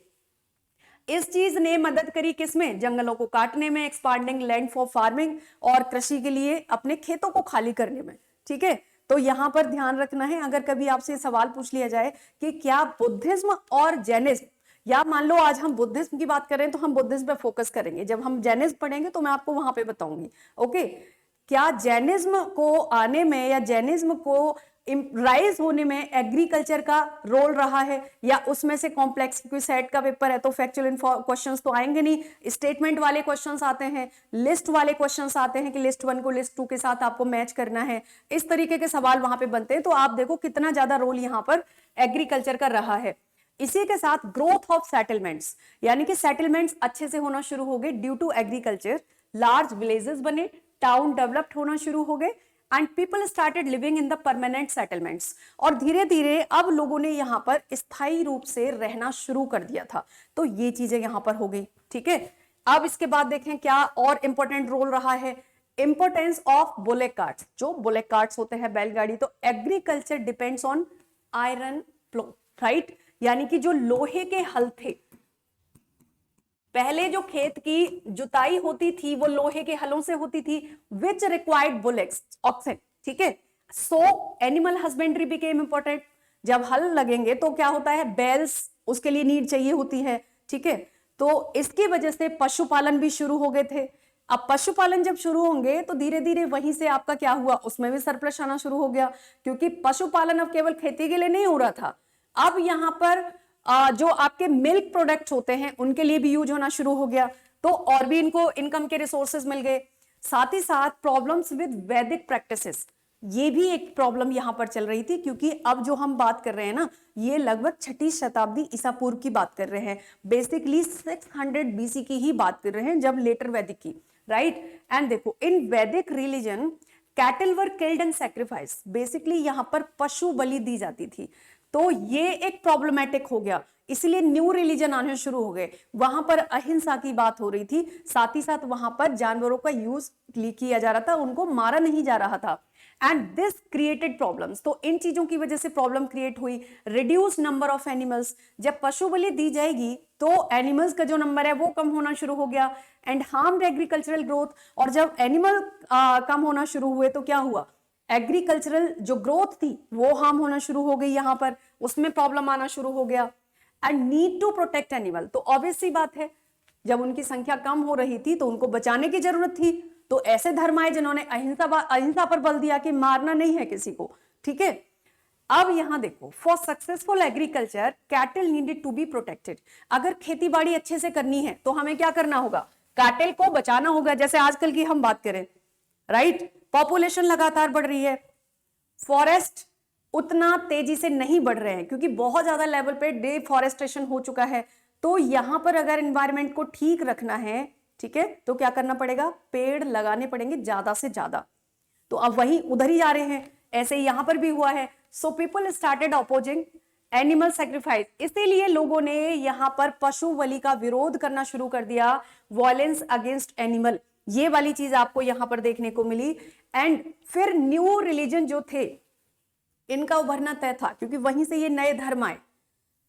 इस चीज ने मदद करी किसमें, जंगलों को काटने में, एक्सपांडिंग लैंड फॉर फार्मिंग और कृषि के लिए अपने खेतों को खाली करने में। ठीक है, तो यहां पर ध्यान रखना है, अगर कभी आपसे सवाल पूछ लिया जाए कि क्या बुद्धिज्म और जैनिज्म, या मान लो आज हम बुद्धिज्म की बात कर रहे हैं तो हम बुद्धिज्म पे फोकस करेंगे, जब हम जैनिज्म पढ़ेंगे तो मैं आपको वहां पे बताऊंगी, ओके। क्या जैनिज्म को आने में या जैनिज्म को राइज होने में एग्रीकल्चर का रोल रहा है, या उसमें से कॉम्प्लेक्स, क्योंकि सेट का पेपर है तो फैक्चुअल क्वेश्चंस तो आएंगे नहीं, स्टेटमेंट वाले क्वेश्चंस आते हैं, लिस्ट वाले क्वेश्चंस आते हैं कि लिस्ट 1 को लिस्ट 2 के साथ आपको मैच करना है, इस तरीके के सवाल वहां पे बनते हैं। तो आप देखो कितना ज्यादा रोल यहाँ पर एग्रीकल्चर का रहा है। इसी के साथ ग्रोथ ऑफ सेटलमेंट्स, यानी कि सेटलमेंट्स अच्छे से होना शुरू हो गए due to agriculture, large villages बने, टाउन डेवलप्ड होना शुरू हो गए and people started living in the permanent settlements. और धीरे धीरे अब लोगों ने यहाँ पर स्थायी रूप से रहना शुरू कर दिया था। तो ये चीजें यहाँ पर हो गई, ठीक है। अब इसके बाद देखें क्या और इंपॉर्टेंट रोल रहा है, इंपॉर्टेंस ऑफ बुलेट कार्ट्स। जो बुलेट कार्ट्स होते हैं, बैलगाड़ी, तो agriculture depends on iron plough, right, यानी कि जो लोहे के हल थे, पहले जो खेत की जुताई होती थी वो लोहे के हलों से होती थी, विच रिक्वायर्ड बुलेट्स, ऑक्सेन, ठीक है। So animal husbandry became important. जब हल लगेंगे तो क्या होता है, बैल्स, उसके लिए नीड चाहिए होती है, ठीक है। तो इसकी वजह से पशुपालन भी शुरू हो गए थे। अब पशुपालन जब शुरू होंगे तो धीरे धीरे वहीं से आपका क्या हुआ, उसमें भी सरप्लस आना शुरू हो गया, क्योंकि पशुपालन अब केवल खेती के लिए नहीं हो रहा था, अब यहाँ पर जो आपके मिल्क प्रोडक्ट्स होते हैं उनके लिए भी यूज होना शुरू हो गया। तो और भी इनको इनकम के रिसोर्सेज मिल गए। साथ ही साथ प्रॉब्लम्स विद वैदिक प्रैक्टिसेस, ये भी एक प्रॉब्लम यहां पर चल रही थी, क्योंकि अब जो हम बात कर रहे हैं ना, ये लगभग 6ठी शताब्दी ईसा पूर्व की बात कर रहे हैं, बेसिकली 600 BC की ही बात कर रहे हैं, जब लेटर वैदिक की, राइट। एंड देखो, इन वैदिक religion cattle were killed and sacrifice, basically यहां पर पशु बलि दी जाती थी। तो ये एक प्रॉब्लमेटिक हो गया, इसलिए न्यू रिलीजन आने शुरू हो गए। वहां पर अहिंसा की बात हो रही थी, साथ ही साथ वहां पर जानवरों का यूज किया जा रहा था, उनको मारा नहीं जा रहा था। एंड दिस क्रिएटेड प्रॉब्लम्स, तो इन चीजों की वजह से प्रॉब्लम क्रिएट हुई। रिड्यूस नंबर ऑफ एनिमल्स, जब पशु बलि दी जाएगी तो एनिमल्स का जो नंबर है वो कम होना शुरू हो गया। एंड हार्म्ड एग्रीकल्चरल ग्रोथ, और जब एनिमल कम होना शुरू हुए तो क्या हुआ, एग्रीकल्चरल जो ग्रोथ थी वो हार्म होना शुरू हो गई, यहां पर उसमें प्रॉब्लम आना शुरू हो गया। And need to protect animal, तो ऑब्वियस सी बात है, जब उनकी संख्या कम हो रही थी तो उनको बचाने की जरूरत थी। तो ऐसे धर्म आए जिन्होंने अहिंसा पर बल दिया कि मारना नहीं है किसी को, ठीक है। अब यहां देखो, for successful agriculture cattle needed to be protected. अगर खेती बाड़ी अच्छे से करनी है तो हमें क्या करना होगा, कैटल को बचाना होगा। जैसे आजकल की हम बात करें, राइट, पॉपुलेशन लगातार बढ़ रही है, फॉरेस्ट उतना तेजी से नहीं बढ़ रहे हैं क्योंकि बहुत ज्यादा लेवल पे डिफॉरेस्टेशन हो चुका है। तो यहां पर अगर एनवायरनमेंट को ठीक रखना है, ठीक है, तो क्या करना पड़ेगा, पेड़ लगाने पड़ेंगे ज्यादा से ज्यादा। तो अब वही उधर ही जा रहे हैं, ऐसे ही यहां पर भी हुआ है। So people started opposing animal sacrifice, इसीलिए लोगों ने यहां पर पशु बलि का विरोध करना शुरू कर दिया, वायलेंस अगेंस्ट एनिमल, ये वाली चीज आपको यहां पर देखने को मिली। एंड फिर न्यू रिलीजन जो थे इनका उभरना तय था, क्योंकि वहीं से ये नए धर्म आए।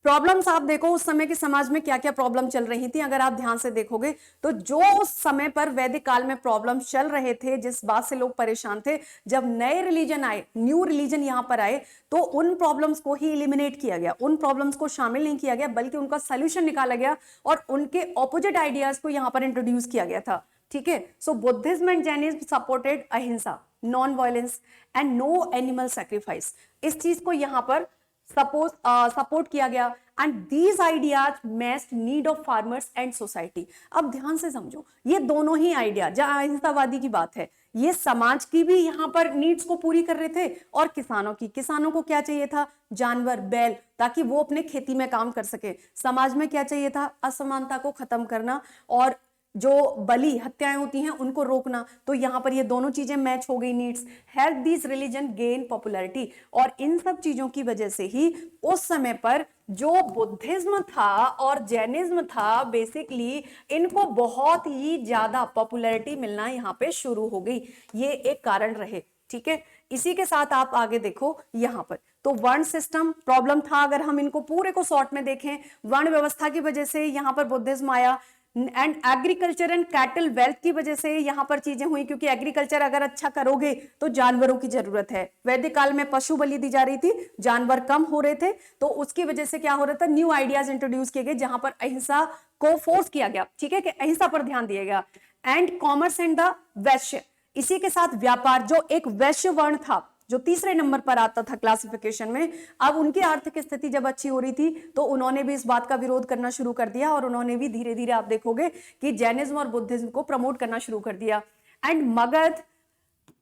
प्रॉब्लम्स आप देखो उस समय के समाज में क्या क्या प्रॉब्लम चल रही थी, अगर आप ध्यान से देखोगे तो जो उस समय पर वैदिक काल में प्रॉब्लम्स चल रहे थे, जिस बात से लोग परेशान थे, जब नए रिलीजन आए, न्यू रिलीजन यहां पर आए, तो उन प्रॉब्लम्स को ही एलिमिनेट किया गया, उन प्रॉब्लम्स को शामिल नहीं किया गया, बल्कि उनका सोल्यूशन निकाला गया और उनके ऑपोजिट आइडियाज को यहां पर इंट्रोड्यूस किया गया था, ठीक है। So Buddhism and Jainism supported ahimsa, non violence and no animal sacrifice, इस चीज को यहां पर सपोर्ट किया गया। And these ideas matched need of farmers and society. अब ध्यान से समझो, ये दोनों ही आइडिया, जहां अहिंसावादी की बात है, ये समाज की भी यहां पर नीड्स को पूरी कर रहे थे, और किसानों को क्या चाहिए था, जानवर, बैल, ताकि वो अपने खेती में काम कर सके। समाज में क्या चाहिए था, असमानता को खत्म करना और जो बलि हत्याएं होती हैं उनको रोकना। तो यहां पर ये दोनों चीजें मैच हो गई, needs. Help this religion gain popularity, और इन सब चीजों की वजह से ही उस समय पर जो बुद्धिज्म था और जैनिज्म था, बेसिकली इनको बहुत ही ज्यादा पॉपुलैरिटी मिलना यहां पे शुरू हो गई। ये एक कारण रहे, ठीक है। इसी के साथ आप आगे देखो यहां पर, तो वर्ण सिस्टम प्रॉब्लम था। अगर हम इनको पूरे को शॉर्ट में देखें, वर्ण व्यवस्था की वजह से यहां पर बुद्धिज्म आया। And agriculture and cattle wealth की वजह से यहां पर चीजें हुई, क्योंकि एग्रीकल्चर अगर अच्छा करोगे तो जानवरों की जरूरत है। वैदिक काल में पशु बलि दी जा रही थी, जानवर कम हो रहे थे, तो उसकी वजह से क्या हो रहा था, न्यू आइडियाज इंट्रोड्यूस किए गए, जहां पर अहिंसा को फोर्स किया गया, ठीक है, कि अहिंसा पर ध्यान दिया गया। एंड कॉमर्स एंड द वैश्य, इसी के साथ व्यापार, जो एक वैश्य वर्ण था, जो तीसरे नंबर पर आता था क्लासिफिकेशन में, अब उनकी आर्थिक स्थिति जब अच्छी हो रही थी तो उन्होंने भी इस बात का विरोध करना शुरू कर दिया, और उन्होंने भी धीरे धीरे आप देखोगे कि जैनिज्म और बुद्धिज्म को प्रमोट करना शुरू कर दिया। And Magadha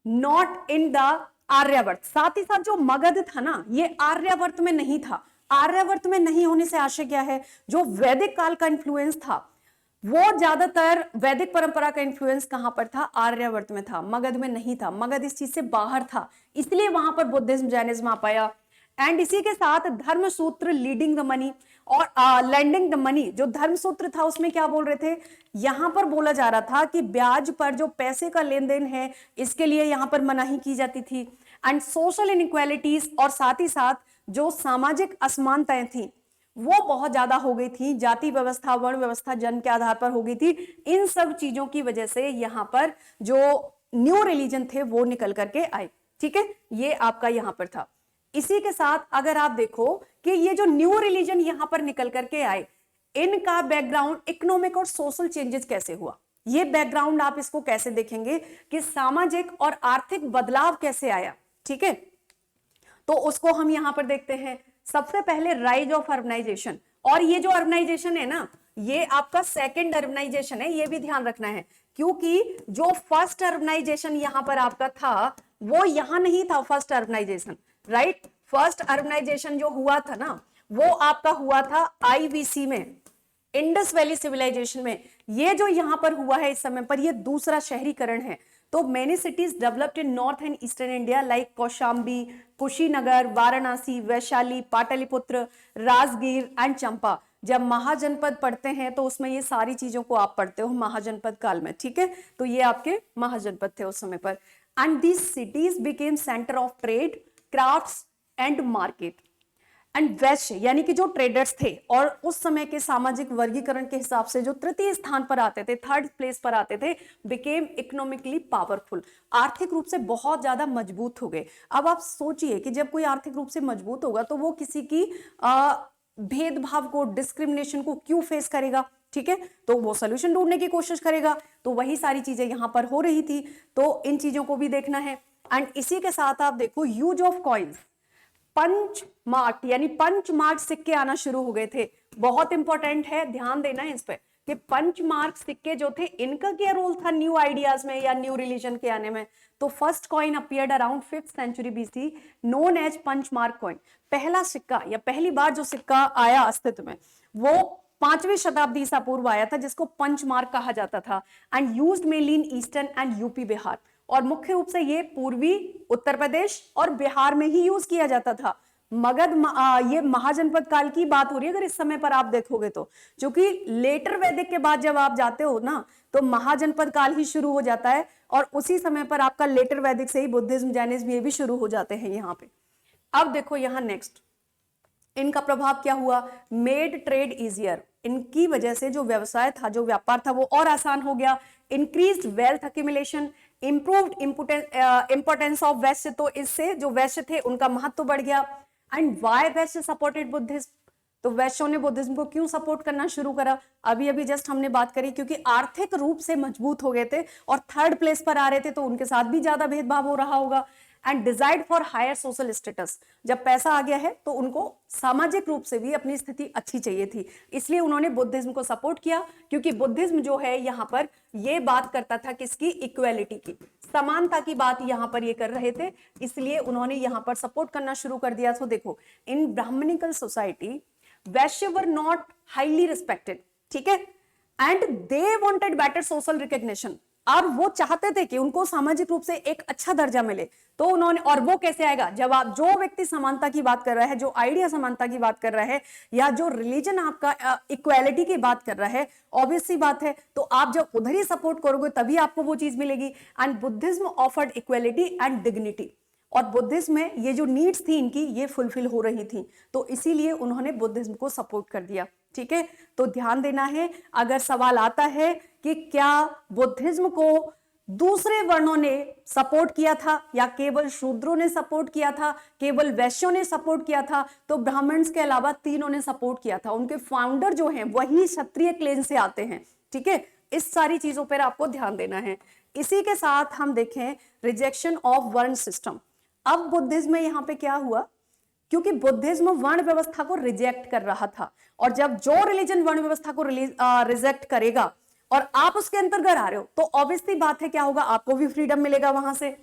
not in the Aryavarta, साथ ही साथ जो मगध था ना, ये आर्यावर्त में नहीं था। आर्यावर्त में नहीं होने से आशय क्या है, जो वैदिक काल का इंफ्लुएंस था वो ज्यादातर वैदिक परंपरा का इन्फ्लुएंस कहां पर था? आर्यावर्त में था, मगध में नहीं था। मगध इस चीज से बाहर था, इसलिए वहां पर बुद्धिज्म जैनिज्म आ पाया। एंड इसी के साथ धर्म सूत्र लीडिंग द मनी और लैंडिंग द मनी, जो धर्म सूत्र था उसमें क्या बोल रहे थे? यहां पर बोला जा रहा था कि ब्याज पर जो पैसे का लेन देन है इसके लिए यहां पर मनाही की जाती थी। एंड सोशल इनइक्वालिटीज, और साथ ही साथ जो सामाजिक असमानताएं थी वो बहुत ज्यादा हो गई थी। जाति व्यवस्था, वर्ण व्यवस्था जन्म के आधार पर हो गई थी। इन सब चीजों की वजह से यहां पर जो न्यू रिलीजन थे वो निकल करके आए। ठीक है, ये आपका यहां पर था। इसी के साथ अगर आप देखो कि ये जो न्यू रिलीजन यहां पर निकल करके आए, इनका बैकग्राउंड इकोनॉमिक और सोशल चेंजेस कैसे हुआ, ये बैकग्राउंड आप इसको कैसे देखेंगे कि सामाजिक और आर्थिक बदलाव कैसे आया। ठीक है, तो उसको हम यहां पर देखते हैं। सबसे पहले राइज ऑफ अर्बनाइजेशन, और ये जो अर्बनाइजेशन है ना, ये आपका सेकंड अर्बनाइजेशन है, ये भी ध्यान रखना है, क्योंकि जो फर्स्ट अर्बनाइजेशन यहां पर आपका था वो यहां नहीं था। First urbanisation, right, first urbanisation जो हुआ था ना वो आपका हुआ था आईवीसी में, इंडस वैली सिविलाइजेशन में। ये जो यहां पर हुआ है इस समय पर, ये दूसरा शहरीकरण है। तो many cities developed in north and eastern India like Kaushambi, Kushinagar, Varanasi, Vaishali, Pataliputra, Rajgir and Champa. जब महाजनपद पढ़ते हैं तो उसमें ये सारी चीजों को आप पढ़ते हो महाजनपद काल में। ठीक है, तो ये आपके महाजनपद थे उस समय पर। And these cities became centre of trade, crafts and market. And वैश्य यानी कि जो ट्रेडर्स थे और उस समय के सामाजिक वर्गीकरण के हिसाब से जो तृतीय स्थान पर आते थे, थर्ड प्लेस पर आते थे, बिकेम इकोनॉमिकली पावरफुल, आर्थिक रूप से बहुत ज्यादा मजबूत हो गए। अब आप सोचिए कि जब कोई आर्थिक रूप से मजबूत होगा तो वो किसी की भेदभाव को, डिस्क्रिमिनेशन को क्यों फेस करेगा? ठीक है, तो वो सोल्यूशन ढूंढने की कोशिश करेगा। तो वही सारी चीजें यहां पर हो रही थी, तो इन चीजों को भी देखना है। एंड इसी के साथ आप देखो use of coins, punch mark यानी पंच मार्क सिक्के आना शुरू हो गए थे। बहुत इंपॉर्टेंट है, ध्यान देना है इस पे कि पंच मार्क सिक्के जो थे इनका क्या रोल था न्यू आइडियाज में या न्यू रिलीजन के आने में? तो first coin appeared around 5th century BC, known as punch mark coin. पहला सिक्का या पहली बार जो सिक्का आया अस्तित्व में वो 5वीं शताब्दी ईसा पूर्व आया था, जिसको पंच मार्क कहा जाता था। And used mainly in eastern and UP Bihar, और मुख्य रूप से ये पूर्वी उत्तर प्रदेश और बिहार में ही यूज किया जाता था। मगध ये महाजनपद काल की बात हो रही है अगर इस समय पर आप देखोगे तो, क्योंकि लेटर वैदिक के बाद जब आप जाते हो ना तो महाजनपद काल ही शुरू हो जाता है, और उसी समय पर आपका लेटर वैदिक से ही बुद्धिज्म, जैनिज्म ये भी शुरू हो जाते हैं यहाँ पे। अब देखो यहाँ नेक्स्ट, इनका प्रभाव क्या हुआ? मेड ट्रेड इजियर, इनकी वजह से जो व्यवसाय था, जो व्यापार था वो और आसान हो गया। Increased wealth accumulation, improved importance of वैश्य, तो इससे जो वैश्य थे उनका महत्व बढ़ गया। And why Vysya supported Buddhism, तो वैश्यों ने बुद्धिज्म को क्यों सपोर्ट करना शुरू करा? अभी अभी जस्ट हमने बात करी, क्योंकि आर्थिक रूप से मजबूत हो गए थे और थर्ड प्लेस पर आ रहे थे, तो उनके साथ भी ज्यादा भेदभाव हो रहा होगा। And desired for higher social status, जब पैसा आ गया है तो उनको सामाजिक रूप से भी अपनी स्थिति अच्छी चाहिए थी, इसलिए उन्होंने बुद्धिज्म को सपोर्ट किया। क्योंकि बुद्धिज्म जो है यहाँ पर ये बात करता था किसकी? इक्वेलिटी की, समानता की बात यहाँ पर ये कर रहे थे, इसलिए उन्होंने यहाँ पर सपोर्ट करना शुरू कर दिया। तो देखो, इन Brahminical society Vysya were not highly respected, ठीक है, and they wanted better social recognition. अब वो चाहते थे कि उनको सामाजिक रूप से एक अच्छा दर्जा मिले, तो उन्होंने, और वो कैसे आएगा? जब आप, जो व्यक्ति समानता की बात कर रहा है, जो आइडिया समानता की बात कर रहा है, या जो रिलीजन आपका इक्वालिटी की बात कर रहा है, ऑब्वियस सी बात है, तो आप जब उधर ही सपोर्ट करोगे तभी आपको वो चीज मिलेगी। And Buddhism offered equality and dignity, और बुद्धिज्म में ये जो नीड्स थी इनकी ये फुलफिल हो रही थी, तो इसीलिए उन्होंने बुद्धिज्म को सपोर्ट कर दिया। ठीक है, तो ध्यान देना है, अगर सवाल आता है कि क्या बुद्धिज्म को दूसरे वर्णों ने सपोर्ट किया था या केवल शूद्रों ने सपोर्ट किया था, केवल वैश्यों ने सपोर्ट किया था, तो ब्राह्मण्स के अलावा तीनों ने सपोर्ट किया था। उनके फाउंडर जो हैं वही क्षत्रिय क्लेन से आते हैं। ठीक है, इस सारी चीजों पर आपको ध्यान देना है। इसी के साथ हम देखें रिजेक्शन ऑफ वर्ण सिस्टम। अब बुद्धिज्म में यहां पे क्या हुआ? क्योंकि बुद्धिज्म वर्ण व्यवस्था को रिजेक्ट कर रहा था, और जब जो रिलीजन वर्ण व्यवस्था को रिजेक्ट करेगा और आप उसके अंतर्गत आ रहे हो, तो ऑब्वियसली बात है क्या होगा? आपको भी फ्रीडम मिलेगा वहां से।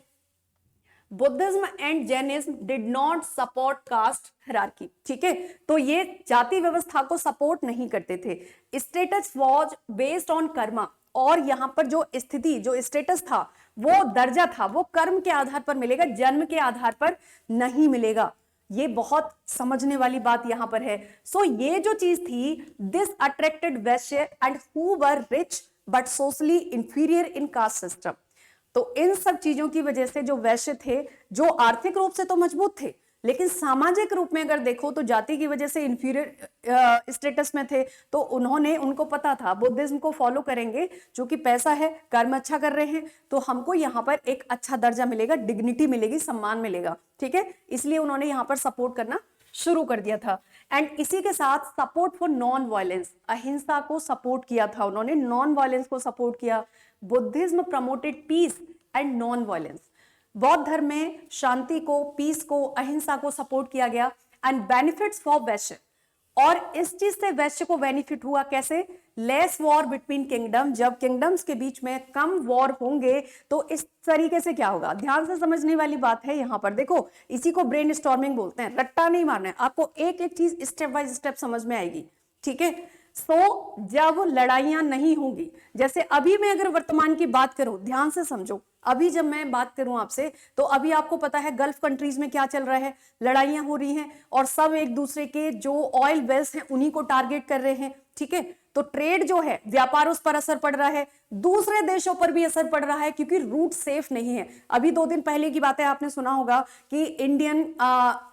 Buddhism and Jainism did not support caste hierarchy, ठीक है, तो ये जाति व्यवस्था को सपोर्ट नहीं करते थे। Status was based on Karma, और यहां पर जो स्थिति, जो स्टेटस था, वो दर्जा था, वो कर्म के आधार पर मिलेगा, जन्म के आधार पर नहीं मिलेगा। ये बहुत समझने वाली बात यहां पर है। सो ये जो चीज थी, this attracted Vysya and who were rich but socially inferior in caste system. तो इन सब चीजों की वजह से जो वैश्य थे, जो आर्थिक रूप से तो मजबूत थे, लेकिन सामाजिक रूप में अगर देखो तो जाति की वजह से इंफीरियर स्टेटस में थे, तो उनको पता था बुद्धिज्म को फॉलो करेंगे, जो कि पैसा है, कर्म अच्छा कर रहे हैं, तो हमको यहाँ पर एक अच्छा दर्जा मिलेगा, डिग्निटी मिलेगी, सम्मान मिलेगा, ठीक है, इसलिए उन्होंने यहाँ पर सपोर्ट करना शुरू कर दिया था। एंड इसी के साथ सपोर्ट फॉर नॉन वायलेंस, अहिंसा को सपोर्ट किया था उन्होंने, नॉन वायलेंस को सपोर्ट किया। Buddhism promoted peace and non violence, बौद्ध धर्म में शांति को, पीस को, अहिंसा को सपोर्ट किया गया। एंड बेनिफिट्स फॉर वैश्य, और इस चीज से वैश्य को बेनिफिट हुआ कैसे? लेस वॉर बिटवीन किंगडम, जब किंगडम्स के बीच में कम वॉर होंगे तो इस तरीके से क्या होगा, ध्यान से समझने वाली बात है यहां पर। देखो, इसी को ब्रेन स्टॉर्मिंग बोलते हैं, रट्टा नहीं मारना है आपको, एक एक चीज स्टेप बाय स्टेप समझ में आएगी, ठीक है। सो जब लड़ाइयां नहीं होंगी, जैसे अभी मैं अगर वर्तमान की बात करूं, ध्यान से समझो, अभी जब मैं बात करूं आपसे, तो अभी आपको पता है गल्फ कंट्रीज में क्या चल रहा है, लड़ाइयां हो रही हैं, और सब एक दूसरे के जो ऑयल वेल्स हैं उन्हीं को टारगेट कर रहे हैं, ठीक है। तो ट्रेड जो है, व्यापार, उस पर असर पड़ रहा है, दूसरे देशों पर भी असर पड़ रहा है, क्योंकि रूट सेफ नहीं है। अभी 2 दिन पहले की बात है, आपने सुना होगा कि इंडियन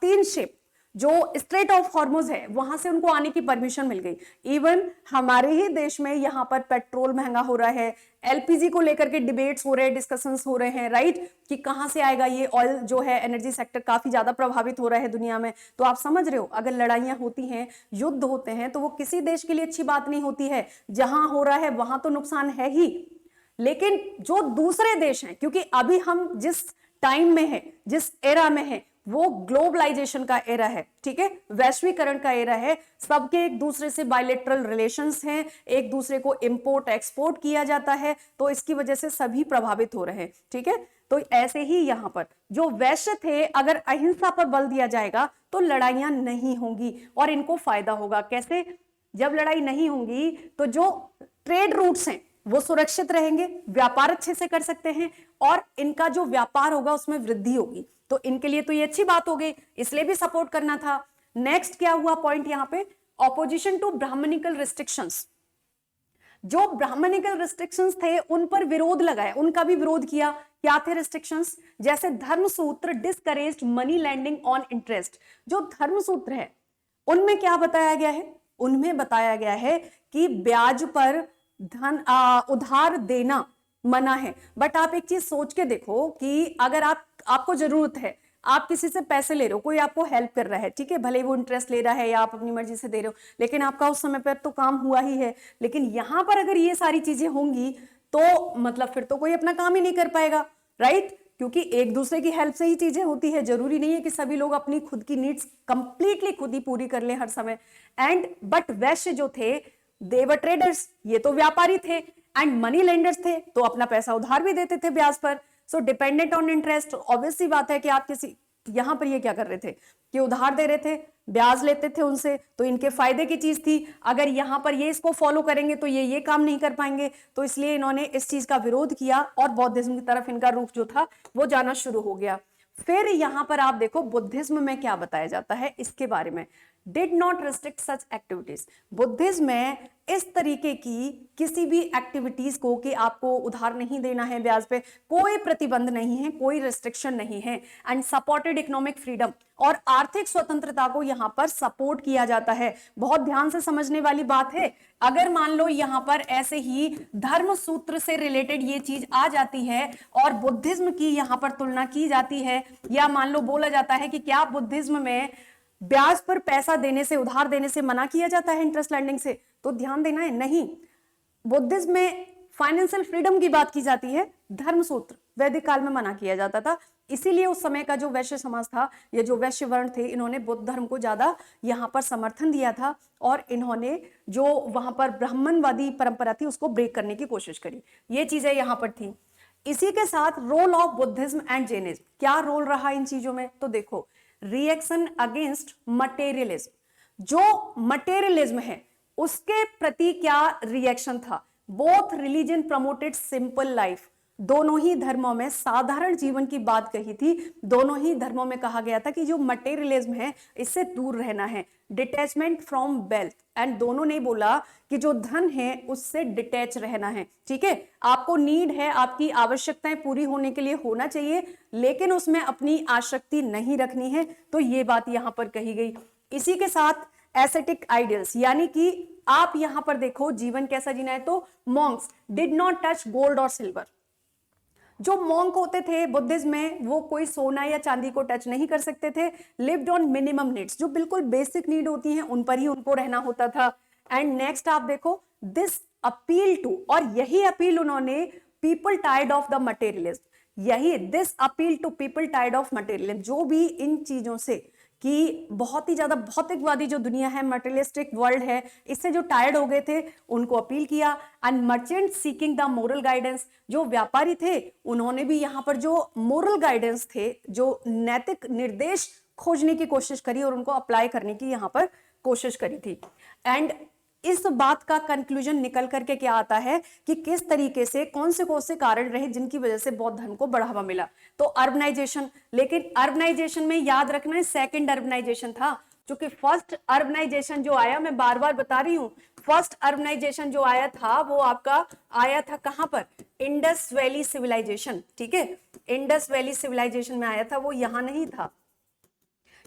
3 शिप जो स्ट्रेट ऑफ हॉर्मुज है, वहां से उनको आने की परमिशन मिल गई। इवन हमारे ही देश में यहां पर पेट्रोल महंगा हो रहा है, एलपीजी को लेकर के डिबेट्स हो रहे हैं, डिस्कशंस हो रहे हैं, राइट, कि कहां से आएगा ये ऑयल, जो है एनर्जी सेक्टर काफी ज्यादा प्रभावित हो रहा है दुनिया में। तो आप समझ रहे हो, अगर लड़ाइयां होती हैं, युद्ध होते हैं, तो वो किसी देश के लिए अच्छी बात नहीं होती है। जहां हो रहा है वहां तो नुकसान है ही, लेकिन जो दूसरे देश हैं, क्योंकि अभी हम जिस टाइम में है, जिस एरा में है, वो ग्लोबलाइजेशन का एरा है, ठीक है, वैश्वीकरण का एरा है, सबके एक दूसरे से बायलेटरल रिलेशंस हैं, एक दूसरे को इंपोर्ट एक्सपोर्ट किया जाता है, तो इसकी वजह से सभी प्रभावित हो रहे हैं, ठीक है। तो ऐसे ही यहां पर जो वैश्य थे, अगर अहिंसा पर बल दिया जाएगा तो लड़ाइयां नहीं होंगी और इनको फायदा होगा। कैसे? जब लड़ाई नहीं होंगी तो जो ट्रेड रूट्स हैं वो सुरक्षित रहेंगे, व्यापार अच्छे से कर सकते हैं, और इनका जो व्यापार होगा उसमें वृद्धि होगी, तो इनके लिए तो ये अच्छी बात हो गई, इसलिए भी सपोर्ट करना था। नेक्स्ट क्या हुआ पॉइंट यहां पे? ऑपोजिशन टू ब्राह्मणिकल रिस्ट्रिक्शंस, जो ब्राह्मणिकल रिस्ट्रिक्शंस थे उन पर विरोध लगाया, उनका भी विरोध किया। क्या थे रिस्ट्रिक्शंस? जैसे Dharmasutra discouraged money lending on interest. जो धर्मसूत्र है उनमें क्या बताया गया है? उनमें बताया गया है कि ब्याज पर धन उधार देना मना है। बट आप एक चीज सोच के देखो कि अगर आपको जरूरत है, आप किसी से पैसे ले रहे हो, कोई आपको हेल्प कर रहा है, ठीक है, भले वो इंटरेस्ट ले रहा है या आप अपनी मर्जी से दे रहे हो, लेकिन आपका उस समय पर तो काम हुआ ही है। लेकिन यहां पर अगर ये सारी चीजें होंगी तो मतलब फिर तो कोई अपना काम ही नहीं कर पाएगा, राइट, क्योंकि एक दूसरे की हेल्प से ही चीजें होती है। जरूरी नहीं है कि सभी लोग अपनी खुद की नीड्स कंप्लीटली खुद ही पूरी कर लें हर समय। एंड बट वैश्य जो थे, दे वर ट्रेडर्स, ये तो व्यापारी थे, एंड मनी लेंडर्स थे, तो अपना पैसा उधार भी देते थे ब्याज पर। So dependent on interest, obvious सी बात है कि आप किसी, यहां पर ये क्या कर रहे थे कि उधार दे रहे थे, ब्याज लेते थे उनसे, तो इनके फायदे की चीज थी। अगर यहां पर ये इसको फॉलो करेंगे तो ये काम नहीं कर पाएंगे, तो इसलिए इन्होंने इस चीज का विरोध किया और बौद्धिज्म की तरफ इनका रुख जो था वो जाना शुरू हो गया। फिर यहां पर आप देखो बुद्धिज्म में क्या बताया जाता है इसके बारे में। Did not restrict such activities, Buddhism में इस तरीके की किसी भी एक्टिविटीज को कि आपको उधार नहीं देना है ब्याज पे, कोई प्रतिबंध नहीं है, कोई रिस्ट्रिक्शन नहीं है। एंड सपोर्टेड इकोनॉमिक फ्रीडम, और आर्थिक स्वतंत्रता को यहां पर सपोर्ट किया जाता है। बहुत ध्यान से समझने वाली बात है। अगर मान लो यहां पर ऐसे ही धर्म सूत्र से रिलेटेड ये चीज आ जाती है और बुद्धिज्म की यहां पर तुलना की जाती है, या मान लो बोला जाता है कि क्या बुद्धिज्म में ब्याज पर पैसा देने से, उधार देने से मना किया जाता है, इंटरेस्ट लैंडिंग से, तो ध्यान देना है, नहीं। बुद्धिज्म में फाइनेंशियल फ्रीडम की बात की जाती है, धर्मसूत्र वैदिक काल में मना किया जाता था। इसीलिए उस समय का जो वैश्य समाज था, ये जो वैश्य वर्ण थे, इन्होंने बुद्ध धर्म को ज्यादा यहां पर समर्थन दिया था, और इन्होंने जो वहां पर ब्राह्मणवादी परंपरा थी उसको ब्रेक करने की कोशिश करी। ये चीजें यहां पर थी। इसी के साथ role of Buddhism and Jainism, क्या रोल रहा इन चीजों में? तो देखो, रिएक्शन अगेंस्ट मटेरियलिज्म, जो मटेरियलिज्म है उसके प्रति क्या रिएक्शन था? Both religion promoted simple life, दोनों ही धर्मों में साधारण जीवन की बात कही थी। दोनों ही धर्मों में कहा गया था कि जो मटेरियलिज्म है इससे दूर रहना है, डिटैचमेंट फ्रॉम वेल्थ, एंड दोनों ने बोला कि जो धन है उससे डिटैच रहना है। ठीक है, आपको नीड है, आपकी आवश्यकताएं पूरी होने के लिए होना चाहिए, लेकिन उसमें अपनी आसक्ति नहीं रखनी है। तो ये बात यहां पर कही गई। इसी के साथ एस्थेटिक आइडियल्स, यानी कि आप यहां पर देखो जीवन कैसा जीना है, तो Monks did not touch gold और सिल्वर। जो मॉन्क होते थे बुद्धिज्म में, वो कोई सोना या चांदी को टच नहीं कर सकते थे। लिव्ड ऑन मिनिमम नीड्स, जो बिल्कुल बेसिक नीड होती हैं उन पर ही उनको रहना होता था। एंड नेक्स्ट आप देखो, दिस अपील टू, और यही अपील उन्होंने people tired of the materialism, यही this appeal to people tired of materialism, जो भी इन चीजों से कि बहुत ही ज्यादा भौतिकवादी जो दुनिया है, मटेरियलिस्टिक वर्ल्ड है, इससे जो टायर्ड हो गए थे उनको अपील किया। And merchant seeking the moral guidance, जो व्यापारी थे उन्होंने भी यहाँ पर जो मोरल गाइडेंस थे, जो नैतिक निर्देश खोजने की कोशिश करी और उनको अप्लाई करने की यहाँ पर कोशिश करी थी। एंड इस बात का कंक्लूजन निकल करके क्या आता है कि किस तरीके से कौन से कारण रहे जिनकी वजह से बौद्ध धर्म को बढ़ावा मिला। तो अर्बनाइजेशन, लेकिन अर्बनाइजेशन में याद रखना है सेकंड अर्बनाइजेशन था, क्योंकि फर्स्ट अर्बनाइजेशन जो आया, मैं बार बार बता रही हूं, फर्स्ट अर्बनाइजेशन जो आया था वो आपका आया था कहां पर? Indus valley civilisation. ठीक है, इंडस वैली सिविलाइजेशन में आया था, वो यहां नहीं था,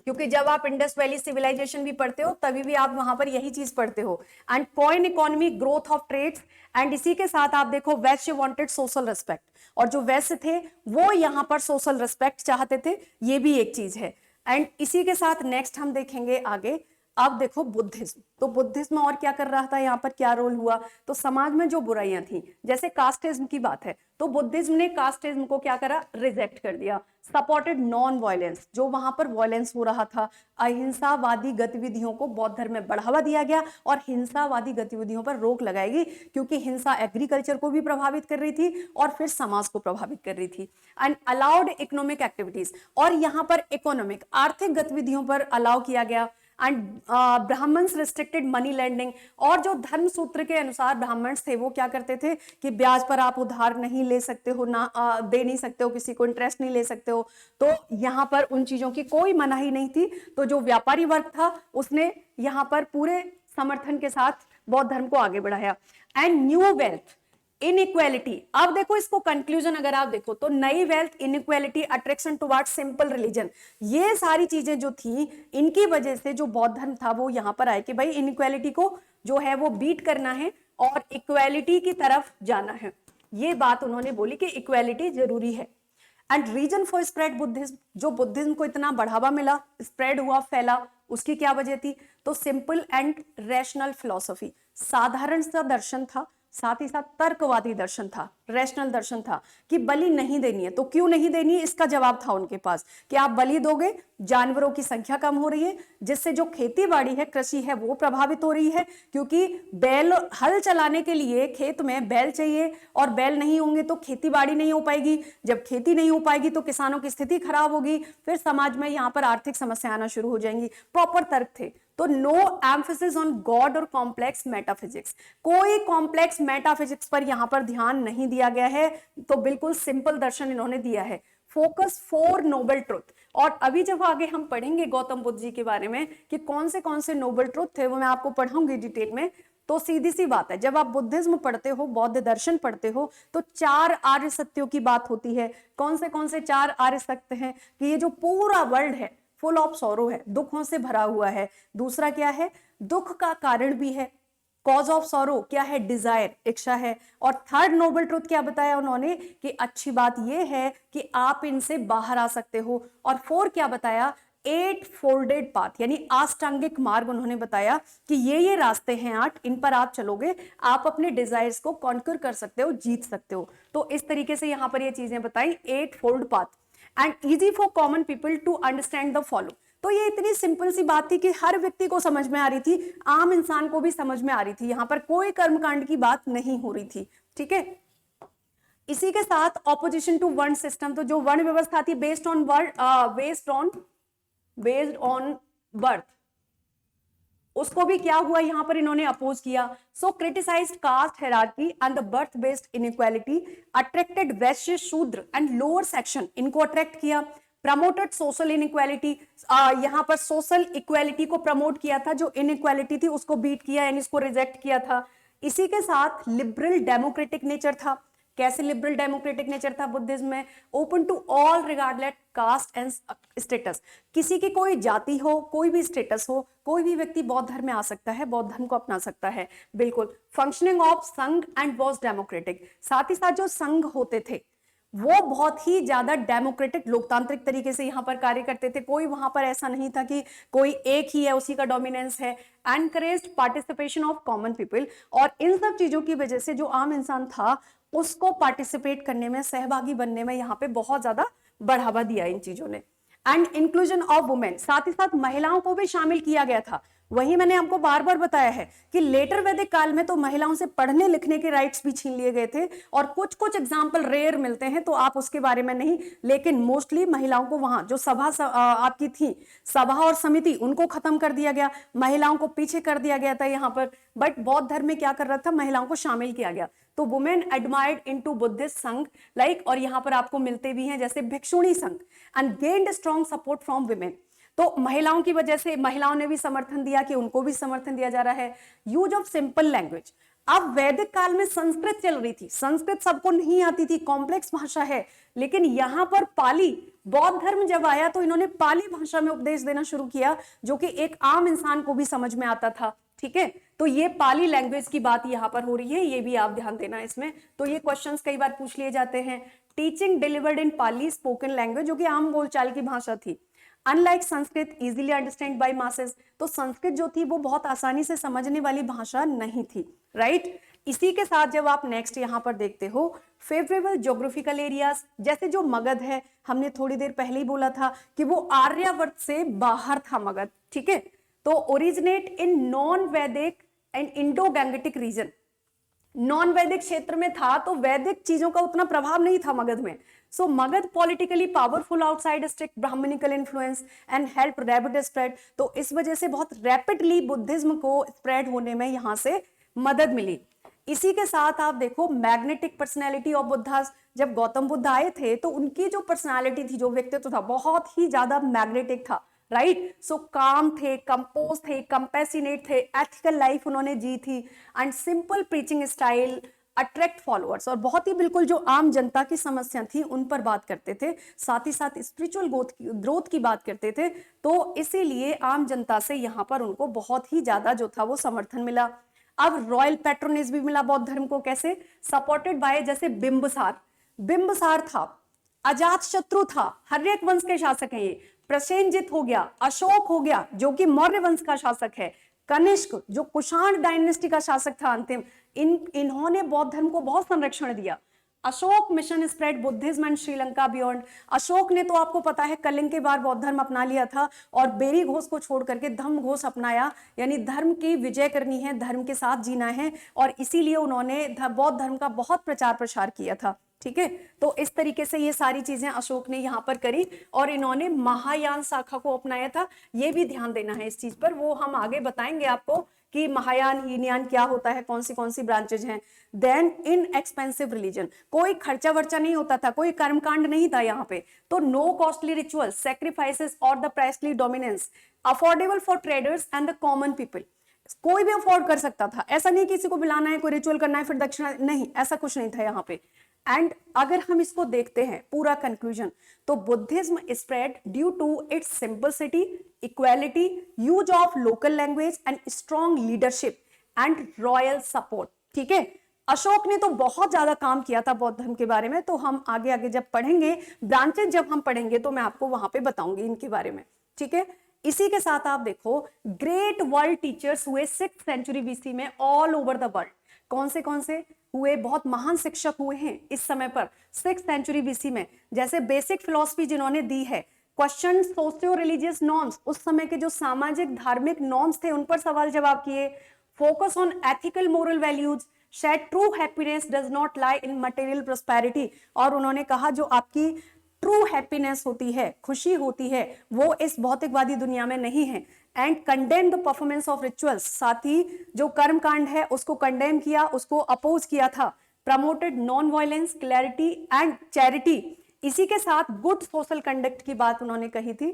क्योंकि जब आप इंडस वैली सिविलाइजेशन भी पढ़ते हो तभी भी आप वहां पर यही चीज पढ़ते हो। And coin economy, growth of trades, and इसी के साथ आप देखो वैश्य वांटेड सोशल रिस्पेक्ट, और जो वैश्य थे वो यहां पर सोशल रिस्पेक्ट चाहते थे, ये भी एक चीज है। एंड इसी के साथ नेक्स्ट हम देखेंगे आगे। अब देखो बुद्धिज्म, तो बुद्धिज्म और क्या कर रहा था, यहाँ पर क्या रोल हुआ? तो समाज में जो बुराइयां थी, जैसे कास्टिज्म की बात है, तो बुद्धिज्म ने कास्टिज्म को क्या करा? रिजेक्ट कर दिया। सपोर्टेड नॉन वायलेंस, जो वहां पर वायलेंस हो रहा था, अहिंसावादी गतिविधियों को बौद्ध धर्म में बढ़ावा दिया गया, और हिंसावादी गतिविधियों पर रोक लगाएगी, क्योंकि हिंसा एग्रीकल्चर को भी प्रभावित कर रही थी और फिर समाज को प्रभावित कर रही थी। एंड अलाउड इकोनॉमिक एक्टिविटीज, और यहाँ पर इकोनॉमिक आर्थिक गतिविधियों पर अलाउ किया गया। And Brahmans restricted money lending, और जो धर्म सूत्र के अनुसार ब्राह्मण्स थे वो क्या करते थे कि ब्याज पर आप उधार नहीं ले सकते हो, ना दे नहीं सकते हो, किसी को इंटरेस्ट नहीं ले सकते हो, तो यहाँ पर उन चीजों की कोई मनाही नहीं थी। तो जो व्यापारी वर्ग था उसने यहाँ पर पूरे समर्थन के साथ बौद्ध धर्म को आगे बढ़ाया। एंड न्यू वेल्थ, इनइक्वालिटी, अब देखो इसको कंक्लूजन अगर आप देखो तो नई wealth, inequality, attraction toward simple religion, ये सारी चीजें जो थी इनकी वजह से जो बौद्ध धर्म था वो यहां पर आए कि भाई इनइक्वालिटी को जो है वो बीट करना है और इक्वालिटी की तरफ जाना है। ये बात उन्होंने बोली कि इक्वालिटी जरूरी है। And reason for spread Buddhism, जो बुद्धिज्म को इतना बढ़ावा मिला, स्प्रेड हुआ, फैला, उसकी क्या वजह थी? तो सिंपल एंड रैशनल फिलॉसफी, साधारण सा दर्शन था, साथ ही साथ तर्कवादी दर्शन था, रैशनल दर्शन था कि बलि नहीं देनी है। तो क्यों नहीं देनी है, इसका जवाब था उनके पास कि आप बलि दोगे, जानवरों की संख्या कम हो रही है, जिससे जो खेती बाड़ी है, कृषि है, वो प्रभावित हो रही है, क्योंकि बैल, हल चलाने के लिए खेत में बैल चाहिए, और बैल नहीं होंगे तो खेती बाड़ी नहीं हो पाएगी, जब खेती नहीं हो पाएगी तो किसानों की स्थिति खराब होगी, फिर समाज में यहाँ पर आर्थिक समस्या आना शुरू हो जाएंगी। प्रॉपर तर्क थे। तो नो एम्फेसिस ऑन गॉड और कॉम्प्लेक्स मेटाफिजिक्स, कोई कॉम्प्लेक्स मेटाफिजिक्स पर यहां पर ध्यान नहीं दिया गया है, तो बिल्कुल सिंपल दर्शन इन्होंने दिया है। फोकस फॉर नोबल ट्रुथ, और अभी जब आगे हम पढ़ेंगे गौतम बुद्ध जी के बारे में कि कौन से नोबल ट्रुथ थे, वो मैं आपको पढ़ाऊंगी डिटेल में। तो सीधी सी बात है, जब आप बुद्धिज्म पढ़ते हो, बौद्ध दर्शन पढ़ते हो, तो 4 आर्य सत्यों की बात होती है। कौन से 4 आर्य सत्य हैं? कि ये जो पूरा वर्ल्ड है फुल ऑफ सॉरो है, दुखों से भरा हुआ है। दूसरा क्या है? दुख का कारण भी है, कॉज ऑफ सॉरो क्या है? डिजायर, इच्छा है। और थर्ड नोबल ट्रुथ क्या बताया उन्होंने कि अच्छी बात यह है कि आप इनसे बाहर आ सकते हो। और 4 क्या बताया? 8 फोल्डेड पाथ, यानी अष्टांगिक मार्ग उन्होंने बताया कि ये रास्ते हैं 8, इन पर आप चलोगे, आप अपने डिजायर्स को कॉन्कर कर सकते हो, जीत सकते हो। तो इस तरीके से यहां पर ये चीजें बताई, 8 fold path and easy for common people to understand the follow. तो ये इतनी सिंपल सी बात थी कि हर व्यक्ति को समझ में आ रही थी, आम इंसान को भी समझ में आ रही थी, यहां पर कोई कर्मकांड की बात नहीं हो रही थी। ठीक है, इसी के साथ ऑपोजिशन टू वर्ण सिस्टम, तो जो वर्ण व्यवस्था थी बेस्ड ऑन बर्थ, उसको भी क्या हुआ यहां पर इन्होंने अपोज किया. So criticized caste hierarchy and the birth based inequality, attracted Vaishya Shudra and lower section, इनको अट्रैक्ट किया. प्रमोटेड सोशल इनइक्वालिटी, यहां पर सोशल इक्वालिटी को प्रमोट किया था, जो इनइक्वालिटी थी उसको बीट किया यानी इसको रिजेक्ट किया था. इसी के साथ लिबरल डेमोक्रेटिक नेचर था. कैसे लिबरल डेमोक्रेटिक नेचर था बुद्धिज्म में? Open to all regardless caste and status, किसी की कोई जाति हो, कोई भी स्टेटस हो, कोई भी व्यक्ति बौद्ध धर्म में आ सकता है, बौद्ध धर्म को अपना सकता है. बिल्कुल. फंक्शनिंग ऑफ संघ एंड वाज डेमोक्रेटिक, साथ ही साथ जो संघ होते थे वो बहुत ही ज्यादा डेमोक्रेटिक लोकतांत्रिक तरीके से यहाँ पर कार्य करते थे. कोई वहां पर ऐसा नहीं था कि कोई एक ही है उसी का डोमिनेंस है. Encouraged participation of common people, और इन सब चीजों की वजह से जो आम इंसान था उसको पार्टिसिपेट करने में, सहभागी बनने में यहाँ पे बहुत ज्यादा बढ़ावा दिया इन चीजों ने. एंड इंक्लूजन ऑफ वुमेन, साथ ही साथ महिलाओं को भी शामिल किया गया था. वही मैंने आपको बार बार बताया है कि लेटर वैदिक काल में तो महिलाओं से पढ़ने लिखने के राइट्स भी छीन लिए गए थे, और कुछ कुछ एग्जाम्पल रेयर मिलते हैं तो आप उसके बारे में नहीं, लेकिन मोस्टली महिलाओं को वहां जो सभा आपकी थी, सभा और समिति, उनको खत्म कर दिया गया, महिलाओं को पीछे कर दिया गया था यहाँ पर. बट बौद्ध धर्म में क्या कर रहा था? महिलाओं को शामिल किया गया. तो वुमेन एडमायर्ड इनटू बुद्धिस्ट संघ लाइक, और यहाँ पर आपको मिलते भी हैं जैसे भिक्षुणी संघ, and gained strong support from women. तो महिलाओं की वजह से महिलाओं ने भी समर्थन दिया कि उनको भी समर्थन दिया जा रहा है. यूज ऑफ सिंपल लैंग्वेज, अब वैदिक काल में संस्कृत चल रही थी, संस्कृत सबको नहीं आती थी, कॉम्प्लेक्स भाषा है, लेकिन यहां पर पाली, बौद्ध धर्म जब आया तो इन्होंने पाली भाषा में उपदेश देना शुरू किया, जो कि एक आम इंसान को भी समझ में आता था. ठीक है, तो ये पाली लैंग्वेज की बात यहां पर हो रही है, ये भी आप ध्यान देना इसमें. तो ये क्वेश्चंस कई बार पूछ लिए जाते हैं. टीचिंग डिलीवर्ड इन पाली स्पोकन लैंग्वेज, जो कि आम बोलचाल की भाषा थी. Unlike Sanskrit easily understand by masses, तो संस्कृत जो थी वो बहुत आसानी से समझने वाली भाषा नहीं थी. राइट. इसी के साथ जब आप नेक्स्ट यहां पर देखते हो फेवरेबल ज्योग्राफिकल एरियाज, जैसे जो मगध है, हमने थोड़ी देर पहले ही बोला था कि वो आर्यावर्त से बाहर था मगध. ठीक है, तो originate in non Vedic and Indo Gangetic region, non Vedic क्षेत्र में था, तो वैदिक चीजों का उतना प्रभाव नहीं था मगध में. So Magadh politically powerful outside strict Brahmanical influence and help rapid spread, तो इस वजह से बहुत रैपिडली बुद्धिज्म को स्प्रेड होने में यहां से मदद मिली. इसी के साथ आप देखो मैग्नेटिक पर्सनैलिटी ऑफ बुद्धास, जब गौतम बुद्ध आए थे तो उनकी जो पर्सनैलिटी थी, जो व्यक्तित्व था, बहुत ही ज्यादा मैग्नेटिक था. राइट. सो काम थे, कंपोज थे, कंपैसिनेट थे, एथिकल लाइफ उन्होंने जी थी, and simple preaching style attract followers, और बहुत ही बिल्कुल जो आम जनता की समस्या थी उन पर बात करते थे, साथ ही साथ स्पिरिचुअल ग्रोथ की बात करते थे. तो इसीलिए आम जनता से यहाँ पर उनको बहुत ही ज्यादा जो था वो समर्थन मिला. अब रॉयल पैट्रोनेज भी मिला बौद्ध धर्म को. कैसे? सपोर्टेड बाय, जैसे बिंबिसार, बिंबिसार था, अजात शत्रु था, हर्यक वंश के शासक हैं ये, प्रसेनजित हो गया, अशोक हो गया जो कि मौर्य वंश का शासक है, कनिष्क जो कुषाण डायनेस्टी का शासक था अंतिम, इन्होंने बौद्ध धर्म को बहुत संरक्षण दिया. Ashok mission spread Buddhism and Sri Lanka beyond, Ashok ने तो आपको पता है कलिंग के बाद बौद्ध धर्म अपना लिया था और बेरी घोष को छोड़ करके धम्म घोष अपनाया, यानी धर्म की विजय करनी है, धर्म के साथ जीना है, और इसीलिए उन्होंने बौद्ध धर्म का बहुत प्रचार प्रसार किया था. ठीक है, तो इस तरीके से ये सारी चीजें अशोक ने यहाँ पर करी, और इन्होंने महायान शाखा को अपनाया था. ये भी ध्यान देना है इस चीज पर, वो हम आगे बताएंगे आपको कि महायान हीनयान क्या होता है, कौन सी ब्रांचेज हैं. देन इन एक्सपेंसिव रिलीजन, कोई खर्चा वर्चा नहीं होता था, कोई कर्मकांड नहीं था यहाँ पे, तो नो कॉस्टली रिचुअल, सेक्रीफाइसेस और the priestly dominance, affordable for traders and the common people, कोई भी अफोर्ड कर सकता था. ऐसा नहीं किसी को बुलाना है, कोई रिचुअल करना है फिर दक्षिणा, नहीं, ऐसा कुछ नहीं था यहाँ पे. एंड अगर हम इसको देखते हैं पूरा कंक्लूजन, तो Buddhism spread due to its simplicity, equality, use of local language and strong leadership and royal support. ठीक है, अशोक ने तो बहुत ज्यादा काम किया था बौद्ध धर्म के बारे में, तो हम आगे आगे जब पढ़ेंगे, ब्रांचेस जब हम पढ़ेंगे, तो मैं आपको वहां पे बताऊंगी इनके बारे में. ठीक है, इसी के साथ आप देखो ग्रेट वर्ल्ड टीचर्स हुए 6th सेंचुरी बीसी में ऑल ओवर द वर्ल्ड. कौन से हुए? बहुत महान शिक्षक हुए हैं इस समय पर 6th सेंचुरी बीसी में. जैसे बेसिक फिलॉसफी जिन्होंने दी है, क्वेश्चन सोशियो रिलीजियस नॉर्म्स, उस समय के जो सामाजिक धार्मिक नॉर्म्स थे उन पर सवाल जवाब किए, focus on ethical moral values, शायद true happiness does not lie in material prosperity, और उन्होंने कहा जो आपकी ट्रू हैप्पीनेस होती है, खुशी होती है, वो इस भौतिकवादी दुनिया में नहीं है। And condemn the performance of rituals, साथ ही जो कर्म कांड है उसको कंडेम किया, उसको अपोज किया था। Promoted non violence, clarity and charity, इसी के साथ गुड सोशल कंडक्ट की बात उन्होंने कही थी।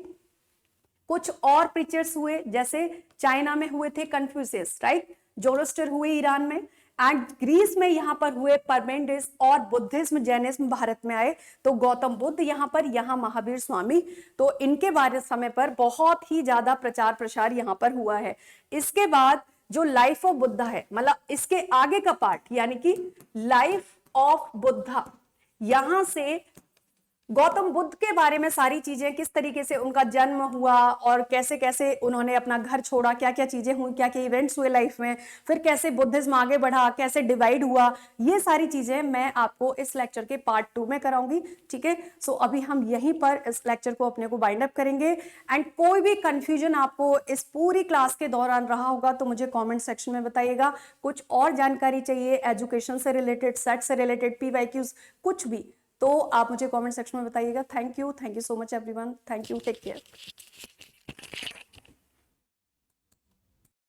कुछ और प्रीचर्स हुए, जैसे चाइना में हुए थे कन्फ्यूशियस, राइट, जोरोस्टर हुए ईरान में, एंड ग्रीस में यहाँ पर हुए परमेंडिस, और बुद्धिज्म जैनिज्म भारत में आए तो गौतम बुद्ध यहाँ पर, यहाँ महावीर स्वामी, तो इनके बारे समय पर बहुत ही ज्यादा प्रचार प्रसार यहाँ पर हुआ है। इसके बाद जो लाइफ ऑफ बुद्धा है, मतलब इसके आगे का पार्ट यानी कि लाइफ ऑफ बुद्धा, यहां से गौतम बुद्ध के बारे में सारी चीजें, किस तरीके से उनका जन्म हुआ और कैसे कैसे उन्होंने अपना घर छोड़ा, क्या क्या चीजें हुई, क्या क्या इवेंट्स हुए लाइफ में, फिर कैसे बुद्धिज्म आगे बढ़ा, कैसे डिवाइड हुआ, ये सारी चीजें मैं आपको इस लेक्चर के पार्ट 2 में कराऊंगी। ठीक है, सो अभी हम यहीं पर इस लेक्चर को अपने को वाइंड अप करेंगे। एंड कोई भी कंफ्यूजन आपको इस पूरी क्लास के दौरान रहा होगा तो मुझे कॉमेंट सेक्शन में बताइएगा। कुछ और जानकारी चाहिए एजुकेशन से रिलेटेड, सेट से रिलेटेड, PYQs, कुछ भी, तो आप मुझे कमेंट सेक्शन में बताइएगा। Thank you so much everyone, thank you, take care.